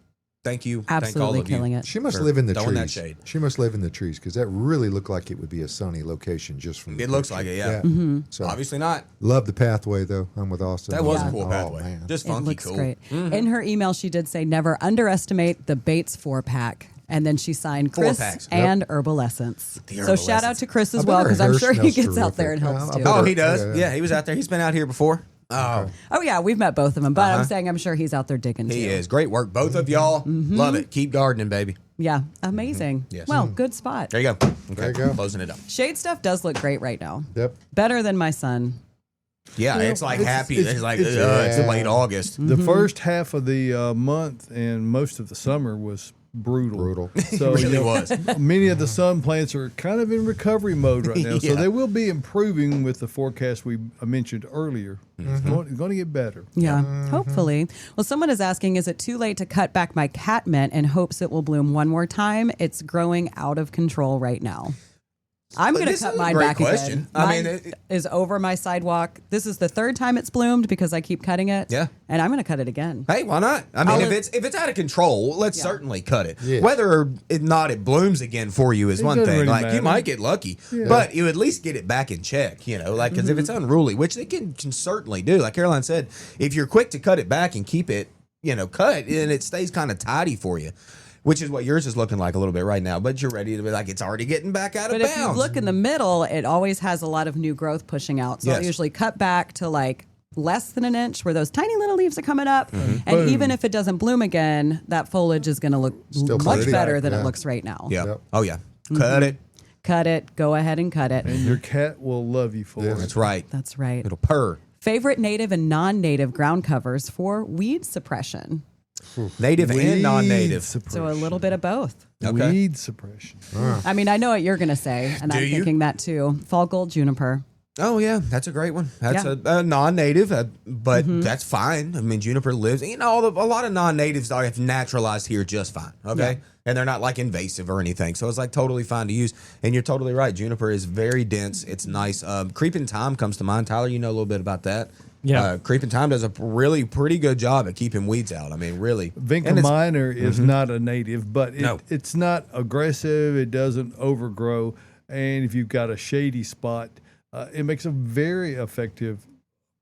Thank you. Absolutely Thank all of killing you. it. She must for live in the throwing that trees. shade. She must live in the trees because that really looked like it would be a sunny location just from the It looks picture. like it, yeah. So Obviously not. love the pathway though. I'm with Austin. That was a Yeah. cool Oh, pathway. man. Just It funky, looks cool. great. In her email, she did say, never underestimate the Bates 4-pack. And then she signed Chris 4-packs. and Herbal Essence. The So Herbal shout out Essence. to Chris as I well, bet because her I'm hair sure he smells gets out there and terrific. helps I too. bet Oh, her- he does? yeah. Yeah, he was out there. He's been out here before. Oh, Oh, yeah, we've met both of them, but I'm saying I'm sure he's out there digging he too. is. Great work. Both of y'all. Love it. Keep gardening, baby. Yeah, amazing. Yes. Well, good spot. There you go. Okay. There you go. Closing it up. Shade stuff does look great right now. Yep. Better than my son. Yeah, it's like happy. It's like it's yeah. late August. The first half of the month and most of the summer was brutal. So, It really was. Many of the sun plants are kind of in recovery mode right now. So Yeah. they will be improving with the forecast we mentioned earlier. It's going to get better. Yeah, hopefully. Well, someone is asking, is it too late to cut back my catmint in hopes it will bloom one more time? It's growing out of control right now. I'm going to This cut is a mine great back question. again. I Mine mean, is over my sidewalk. This is the third time it's bloomed because I keep cutting it. Yeah. And I'm going to cut it again. Hey, why not? I mean, I'll- if it's out of control, let's certainly cut it. Yeah. Whether or not it blooms again for you is It one doesn't thing. really Like matter. you might get lucky, but you at least get it back in check. You know, like because if it's unruly, which they can certainly do, like Caroline said, if you're quick to cut it back and keep it, cut, and it stays kind of tidy for you. Which is what yours is looking like a little bit right now, but you're ready to be like, it's already getting back out of But if bounds. you look in the middle, it always has a lot of new growth pushing out. So Yes. I'll usually cut back to like less than an inch where those tiny little leaves are coming up. And Boom. even if it doesn't bloom again, that foliage is going to look Still much pretty. better than Yeah. it looks right now. yeah. Yep. Oh, yeah. Cut it. Cut it. Go ahead and cut it. And your cat will love you for it. That's right. That's right. It'll purr. Favorite native and non-native ground covers for weed suppression. Native and Weed non-native. suppression. So a little bit of both. Okay. Weed suppression. I mean, I know what you're going to say, and Do I'm you? thinking that too. Fall gold juniper. Oh yeah, that's a great one. That's Yeah. a non-native, but that's fine. I mean, juniper lives. A lot of non-natives are naturalized here just fine. Okay, and they're not like invasive or anything, so it's like totally fine to use. And you're totally right. Juniper is very dense. It's nice. Creeping thyme comes to mind. Tyler, you know a little bit about that. Yeah. Creeping thyme does a really pretty good job at keeping weeds out. I mean, really. Vinca And it's- minor is not a native, but No. it's not aggressive. It doesn't overgrow. And if you've got a shady spot, it makes a very effective,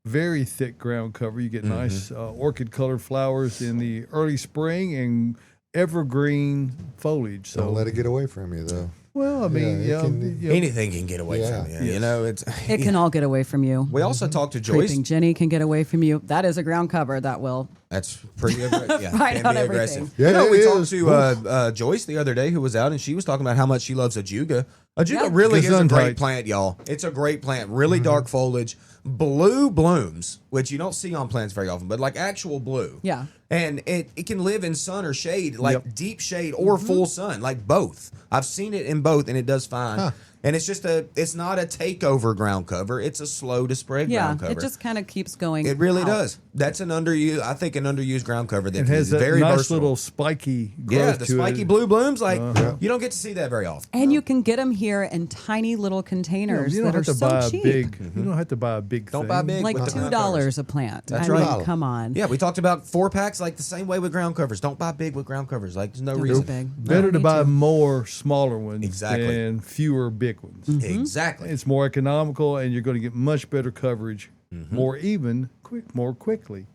very thick ground cover. You get nice orchid colored flowers in the early spring and evergreen foliage. So, Don't let it get away from you, though. well, I mean, Yeah, it can- Anything can get away from you. You know, it's. It can all get away from you. We also talked to Joyce. Creeping Jenny can get away from you. That is a ground cover that will. That's pretty aggressive. Yeah, Find can out be everything. aggressive. Yeah, we it talked is. to Joyce the other day, who was out, and she was talking about how much she loves ajuga. Ajuga Yeah. really is a Gesundheit. great plant, y'all. It's a great plant. Really dark foliage, blue blooms, which you don't see on plants very often, but like actual blue. Yeah. And it can live in sun or shade, like deep shade or full sun, like both. I've seen it in both, and it does fine. And it's just it's not a takeover ground cover. It's a slow to spread Yeah, ground cover. it just kind of keeps going. It really out. does. That's an underused ground cover that it has is that very nice versatile. little spiky growth Yeah, the to spiky it. blue blooms, like you don't get to see that very often. And you can get them here in tiny little containers You don't that are have to so buy cheap. a big. You don't have to buy a big. Don't thing. buy big. Like with the ground $2 a plant. That's I mean, right. come on. Yeah, we talked about 4-packs like the same way with ground covers. Don't buy big with ground covers. Like there's no Don't reason. be big. Better to Me buy too. more smaller ones Exactly. than fewer big ones. Exactly. It's more economical, and you're going to get much better coverage, more even, more quickly.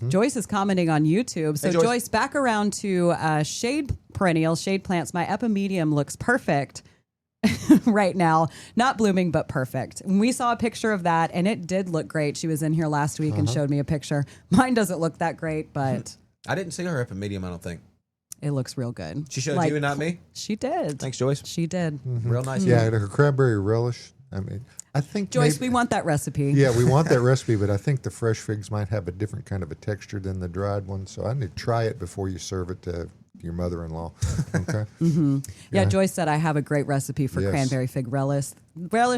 Joyce is commenting on YouTube. So, Hey, Joyce. Joyce, back around to shade perennials, shade plants. My epimedium looks perfect right now. Not blooming, but perfect. And we saw a picture of that, and it did look great. She was in here last week and showed me a picture. Mine doesn't look that great, but I didn't see her epimedium, I don't think. it looks real good. She showed Like, you and not me? She did. Thanks, Joyce. She did. Real nice. Yeah, her cranberry relish. I mean, I think Joyce, maybe- we want that recipe. Yeah, we want that recipe, but I think the fresh figs might have a different kind of a texture than the dried one. So I need to try it before you serve it to your mother-in-law. Okay. Yeah, Joyce said I have a great recipe for Yes. cranberry fig relish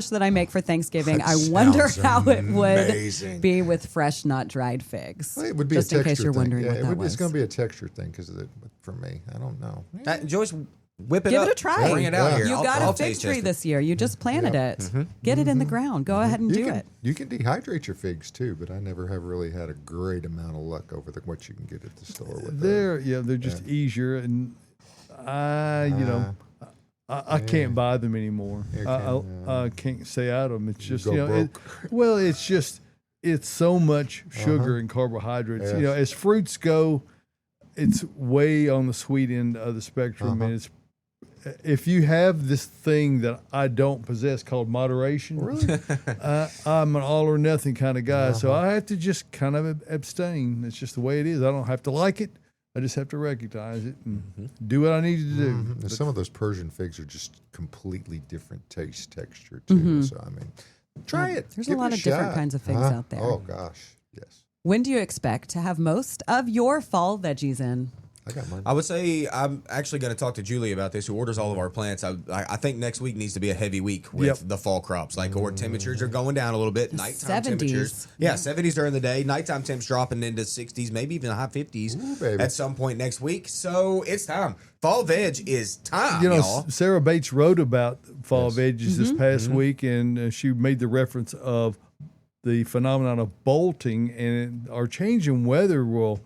that I make for Thanksgiving. I wonder sounds how it would amazing. be with fresh, not dried figs. Well, it would be just a in texture case you're thing. wondering Yeah, what that was. It's going to be a texture thing because for me, I don't know. Joyce, whip it Give up. it a try. Bring it out Yeah. here. You I'll got a fig taste tree test it. this year. You just planted it. Get it in the ground. Go ahead and do it. You can dehydrate your figs too, but I never have really had a great amount of luck over what you can get at the store with They're just easier, and I can't buy them anymore. You I can't stay out of them. It's just go broke. it's so much sugar and carbohydrates. Yes. As fruits go, it's way on the sweet end of the spectrum, and it's. If you have this thing that I don't possess called moderation, I'm an all or nothing kind of guy. So I have to just kind of abstain. It's just the way it is. I don't have to like it, I just have to recognize it and do what I need to do. And some of those Persian figs are just completely different taste, texture too. So I mean, try it. There's Give a it lot of different shot. kinds of figs out there. Oh gosh, yes. When do you expect to have most of your fall veggies in? I got mine. I would say I'm actually going to talk to Julie about this, who orders all of our plants. I think next week needs to be a heavy week with the fall crops. Like, or temperatures are going down a little bit. Nighttime 70s. temperatures. Yeah, 70s during the day. Nighttime temps dropping into 60s, maybe even high 50s at some point next week. So it's time. Fall veg is time, y'all. Sarah Bates wrote about fall veggies this past week, and she made the reference of the phenomenon of bolting, and our change in weather will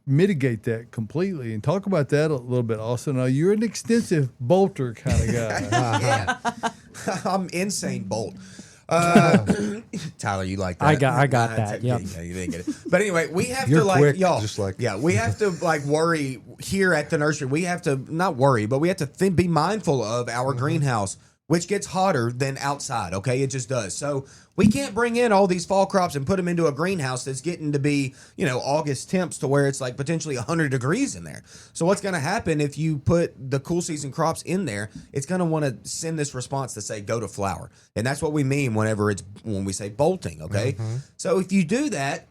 mitigate that completely. And talk about that a little bit also. Now, you're an extensive bolter kind of guy. Yeah. I'm insane bolt. Tyler, you like that? I got that. Yeah, Yep. you didn't get it. But anyway, we have You're to quick, y'all. just like- yeah, we have to worry here at the nursery. We have to not worry, but we have to be mindful of our greenhouse, which gets hotter than outside. Okay, it just does. So we can't bring in all these fall crops and put them into a greenhouse that's getting to be, August temps to where it's like potentially 100 degrees in there. So what's going to happen if you put the cool season crops in there? It's going to want to send this response to say go to flower, and that's what we mean when we say bolting. Okay, so if you do that,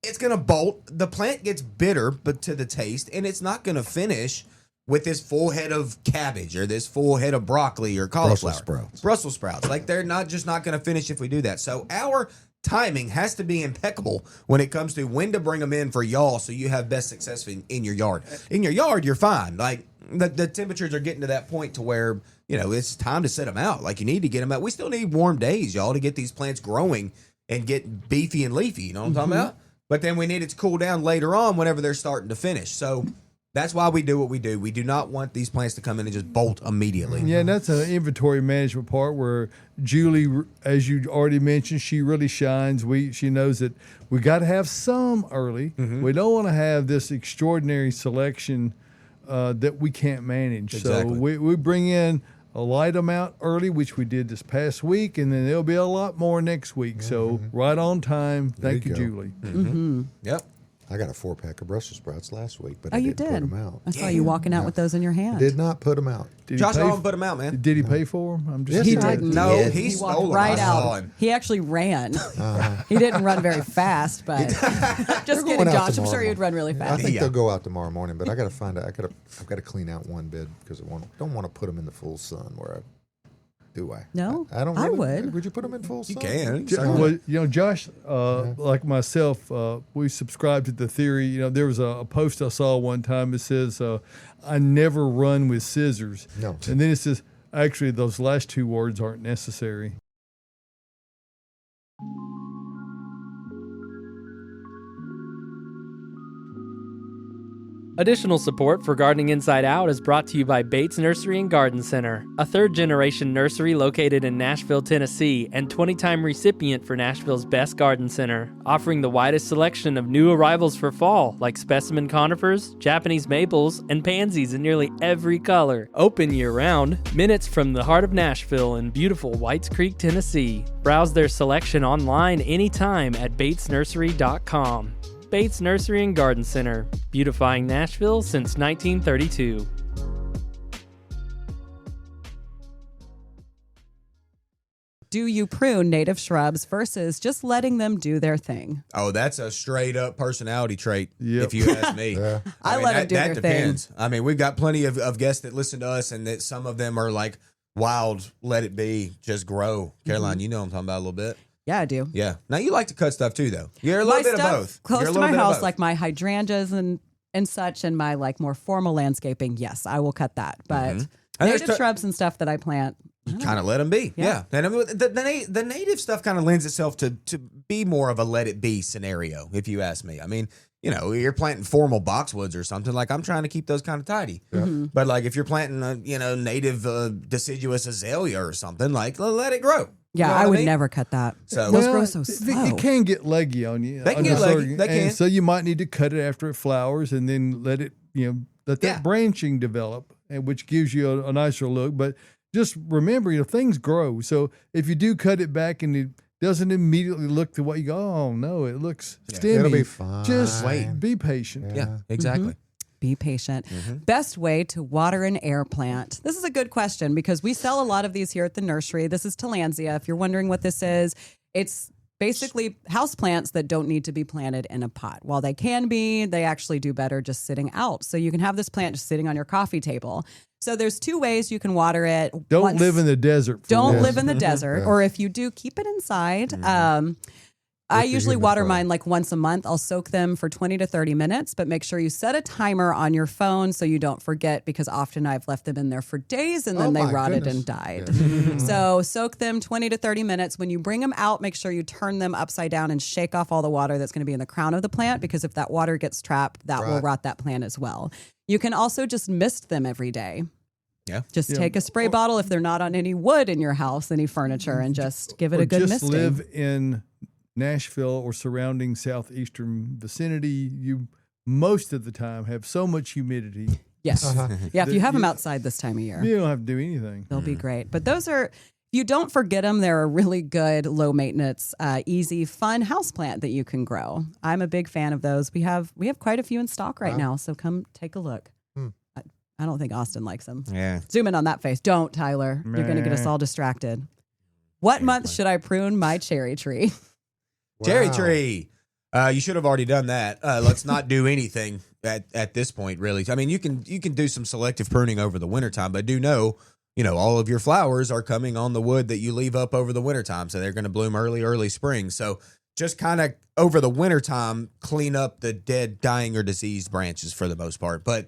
it's going to bolt. The plant gets bitter, but to the taste, and it's not going to finish with this full head of cabbage or this full head of broccoli or cauliflower. Brussels sprouts. Like, they're not going to finish if we do that. So our timing has to be impeccable when it comes to when to bring them in for y'all so you have best success in your yard. In your yard, you're fine. Like, the temperatures are getting to that point to where, it's time to set them out. Like, you need to get them out. We still need warm days, y'all, to get these plants growing and get beefy and leafy. You know what I'm talking about? But then we need it to cool down later on whenever they're starting to finish. So that's why we do what we do. We do not want these plants to come in and just bolt immediately. Yeah, and that's an inventory management part where Julie, as you already mentioned, she really shines. She knows that we got to have some early. We don't want to have this extraordinary selection that we can't manage. Exactly. So we bring in a light amount early, which we did this past week, and then there'll be a lot more next week. So right on time. Thank you, There Julie. Yep. I got a 4-pack of Brussels sprouts last week, but Oh, I you didn't did. put them out. I saw you walking out with those in your hand. Did not put them out. Did Josh he pay Allen put them out, man. Did he pay for them? I'm just Yes, He he curious. did. didn't. No, Yes. he He stole walked them. right I saw out. him. He actually ran. He didn't run very fast, but just kidding, going out Josh. I'm tomorrow sure you'd run really I fast. think Yeah. they'll go out tomorrow morning, but I got to find out. I've got to clean out one bed because don't want to put them in the full sun. Do I? No, I don't. I Really, would. Would you put them in full sun? You can. Well, Josh, like myself, we subscribe to the theory. There was a post I saw one time that says, I never run with scissors. No. And then it says, actually, those last two words aren't necessary. Additional support for Gardening Inside Out is brought to you by Bates Nursery and Garden Center, a third-generation nursery located in Nashville, Tennessee, and 20-time recipient for Nashville's Best Garden Center, offering the widest selection of new arrivals for fall, like specimen conifers, Japanese maples, and pansies in nearly every color. Open year-round, minutes from the heart of Nashville in beautiful Whites Creek, Tennessee. Browse their selection online anytime at batesnursery.com. Bates Nursery and Garden Center, beautifying Nashville since 1932. Do you prune native shrubs versus just letting them do their thing? Oh, that's a straight up personality trait, Yep. if you ask me. Yeah. I let 'em do that their depends. I mean, we've got plenty of guests that listen to us, and that some of them are like wild, let it be, just grow. Caroline, you know what I'm talking about a little bit. Yeah, I do. Yeah. Now, you like to cut stuff too, though. You're a little My bit stuff of both. close You're a to little my bit of house, both. like my hydrangeas and such, and my like more formal landscaping. Yes, I will cut that. But And there's native shrubs and stuff that I plant, kind of let them be. Yeah. Yeah. And I mean, the native stuff kind of lends itself to be more of a let it be scenario, if you ask me. I mean, you're planting formal boxwoods or something, like I'm trying to keep those kind of tidy. But like if you're planting a, native deciduous azalea or something, like let it grow. yeah, You know I what would mean? never cut that. So Those Well, grow so slow. It can get leggy on you. They can under get leggy. certain- They can. And so you might need to cut it after it flowers and then let it, let that Yeah. branching develop, and which gives you a nicer look. But just remember, things grow. So if you do cut it back and it doesn't immediately look the way you go, oh no, it looks stemmy. It'll be fine. Just Wait. be patient. Yeah, exactly. be patient. Best way to water an air plant. This is a good question because we sell a lot of these here at the nursery. This is Tillandsia. If you're wondering what this is, it's basically house plants that don't need to be planted in a pot. While they can be, they actually do better just sitting out. So you can have this plant just sitting on your coffee table. So there's 2 ways you can water it. Don't live in the desert. Don't live in the desert. Or if you do, keep it inside. I usually water mine like once a month. I'll soak them for 20 to 30 minutes, but make sure you set a timer on your phone so you don't forget, because often I've left them in there for days and then they rotted and died. So soak them 20 to 30 minutes. When you bring them out, make sure you turn them upside down and shake off all the water that's going to be in the crown of the plant, because if that water gets trapped, that will rot that plant as well. You can also just mist them every day. Yeah. Just take a spray bottle if they're not on any wood in your house, any furniture, and just give it a good misting. Live in Nashville or surrounding southeastern vicinity. You most of the time have so much humidity. Yes. Yeah, if you have them outside this time of year, you don't have to do anything. They'll be great. But those are, you don't forget them. They're a really good, low maintenance, easy, fun houseplant that you can grow. I'm a big fan of those. We have quite a few in stock right now, so come take a look. I don't think Austin likes them. Yeah. Zoom in on that face. Don't, Tyler. You're going to get us all distracted. What month should I prune my cherry tree? Cherry tree. You should have already done that. Let's not do anything at this point, really. I mean, you can do some selective pruning over the wintertime, but do know, all of your flowers are coming on the wood that you leave up over the wintertime. So they're going to bloom early spring. So just kind of over the wintertime, clean up the dead, dying, or diseased branches for the most part. But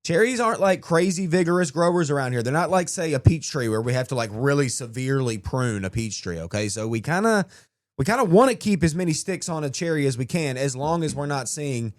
cherries aren't like crazy vigorous growers around here. They're not like, say, a peach tree where we have to like really severely prune a peach tree. Okay. So we kind of want to keep as many sticks on a cherry as we can, as long as we're not seeing,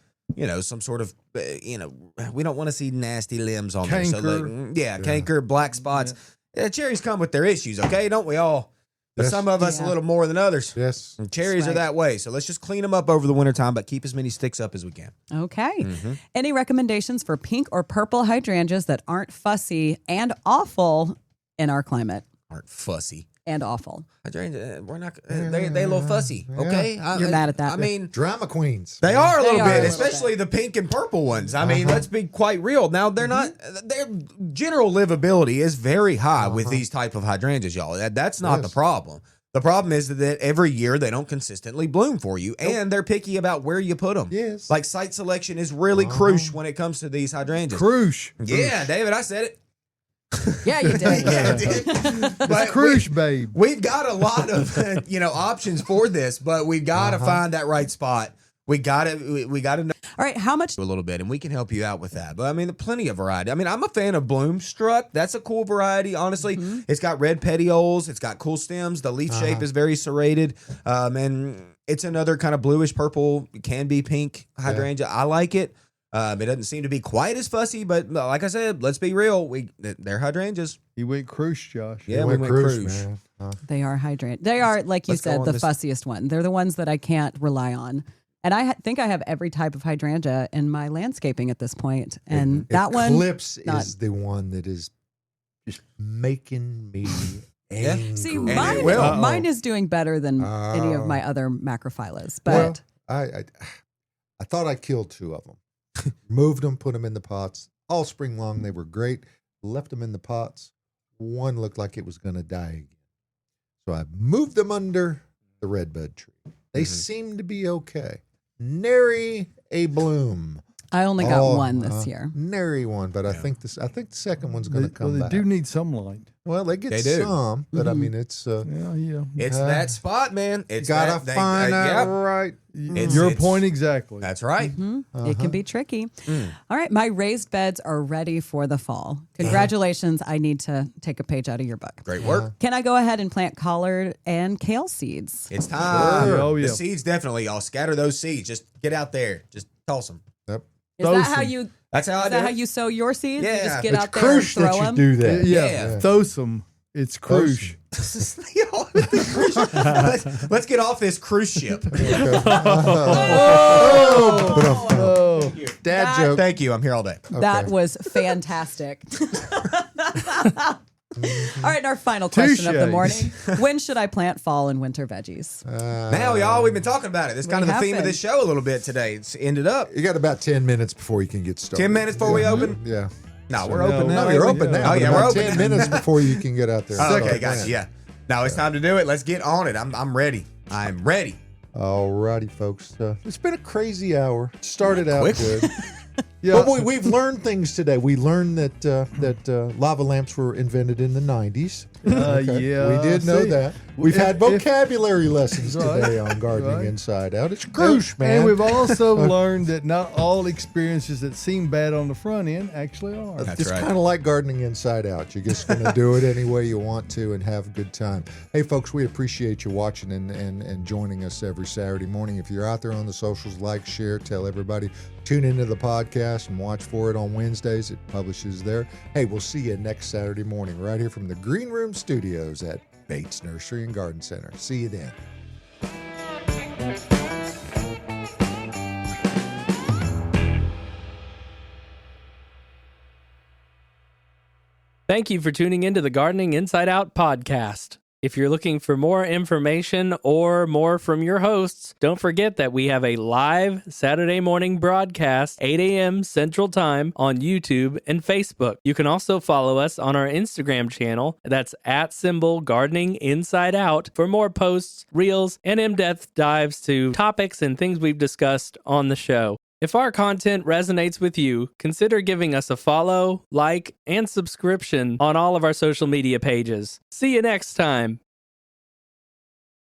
some sort of, we don't want to see nasty limbs on there. So canker, black spots. Yeah, cherries come with their issues, okay? Don't we all? But some of us a little more than others. Yes. And cherries are that way. So let's just clean them up over the wintertime, but keep as many sticks up as we can. Okay. Any recommendations for pink or purple hydrangeas that aren't fussy and awful in our climate? Aren't fussy. And awful. Hydrangea, we're not. They a little fussy. Okay, You're mad at that. I mean, drama queens. They are a little bit, little especially the pink and purple ones. I mean, let's be quite real. Now they're not. Their general livability is very high with these type of hydrangeas, y'all. That's not the problem. The problem is that every year they don't consistently bloom for you, and they're picky about where you put them. Yes, like site selection is really crucial when it comes to these hydrangeas. Crucial. Yeah, David, I said it. Yeah, you did. But cruise, babe. We've got a lot of options for this, but we've got to find that right spot. We got to know. All right, how much? A little bit, and we can help you out with that. But I mean, plenty of variety. I mean, I'm a fan of Bloomstruck. That's a cool variety, honestly. It's got red petioles. It's got cool stems. The leaf shape is very serrated, and it's another kind of bluish purple, can be pink hydrangea. I like it. It doesn't seem to be quite as fussy, but like I said, let's be real. They're hydrangeas. You went cruise, Josh. Yeah, we went cruise. They are hydrant. They are, like you said, the fussiest one. They're the ones that I can't rely on. And I think I have every type of hydrangea in my landscaping at this point. And that one. Eclipse is the one that is just making me angry. See, mine is doing better than any of my other macrophyllus. But I thought I killed 2 of them. Moved them, put them in the pots. All spring long, they were great. Left them in the pots. One looked like it was going to die again. So I moved them under the redbud tree. They seemed to be okay. Nary a bloom. I only got one this year. Nary one, but I think the second one's going to come back. They do need some light. Well, they get some, but I mean, it's it's that spot, man. It's gotta find that right. Your point exactly. That's right. It can be tricky. All right, my raised beds are ready for the fall. Congratulations! I need to take a page out of your book. Great work. Can I go ahead and plant collard and kale seeds? It's time. Oh yeah. The seeds definitely. Y'all scatter those seeds. Just get out there. Just toss them. Yep. Is that how you? That's how I do. Is that how you sow your seeds? Yeah. You just get It's out there and crucial throw that you them. do that. Yeah. Thosum. It's crucial. Let's get off this cruise ship. Oh, dad joke. Thank you. I'm here all day. That was fantastic. All right, our final question of the Touche. morning. When should I plant fall and winter veggies? Now, y'all, we've been talking about it. That's kind of the have theme of been. this show a little bit today. It's ended up You got about 10 minutes before you can get started. 10 minutes before we open. Yeah. No, we're no, open now. No, you're ain't we? open now. Oh, but yeah, about we're 10 open. minutes before you can get out there. and Oh, start okay, gotcha. planting. Yeah. Now it's time to do it. Let's get on it. I'm ready. I'm ready. All righty, folks. It's been a crazy hour. It started out Quick. good. Yeah. But we've learned things today. We learned that lava lamps were invented in the 90s. Yeah. We did know See, that. We've if- had vocabulary lessons Right, today on Gardening right. Inside Out. It's crucial, man. And we've also learned that not all experiences that seem bad on the front end actually are. That's It's right. kind of like gardening inside out. You're just going to do it any way you want to and have a good time. Hey, folks, we appreciate you watching and joining us every Saturday morning. If you're out there on the socials, like, share, tell everybody. Tune into the podcast and watch for it on Wednesdays. It publishes there. Hey, we'll see you next Saturday morning right here from the Green Room Studios at Bates Nursery and Garden Center. See you then. Thank you for tuning into the Gardening Inside Out podcast. If you're looking for more information or more from your hosts, don't forget that we have a live Saturday morning broadcast, 8 a.m. Central Time on YouTube and Facebook. You can also follow us on our Instagram channel. That's @Gardening Inside Out for more posts, reels, and in-depth dives to topics and things we've discussed on the show. If our content resonates with you, consider giving us a follow, like, and subscription on all of our social media pages. See you next time.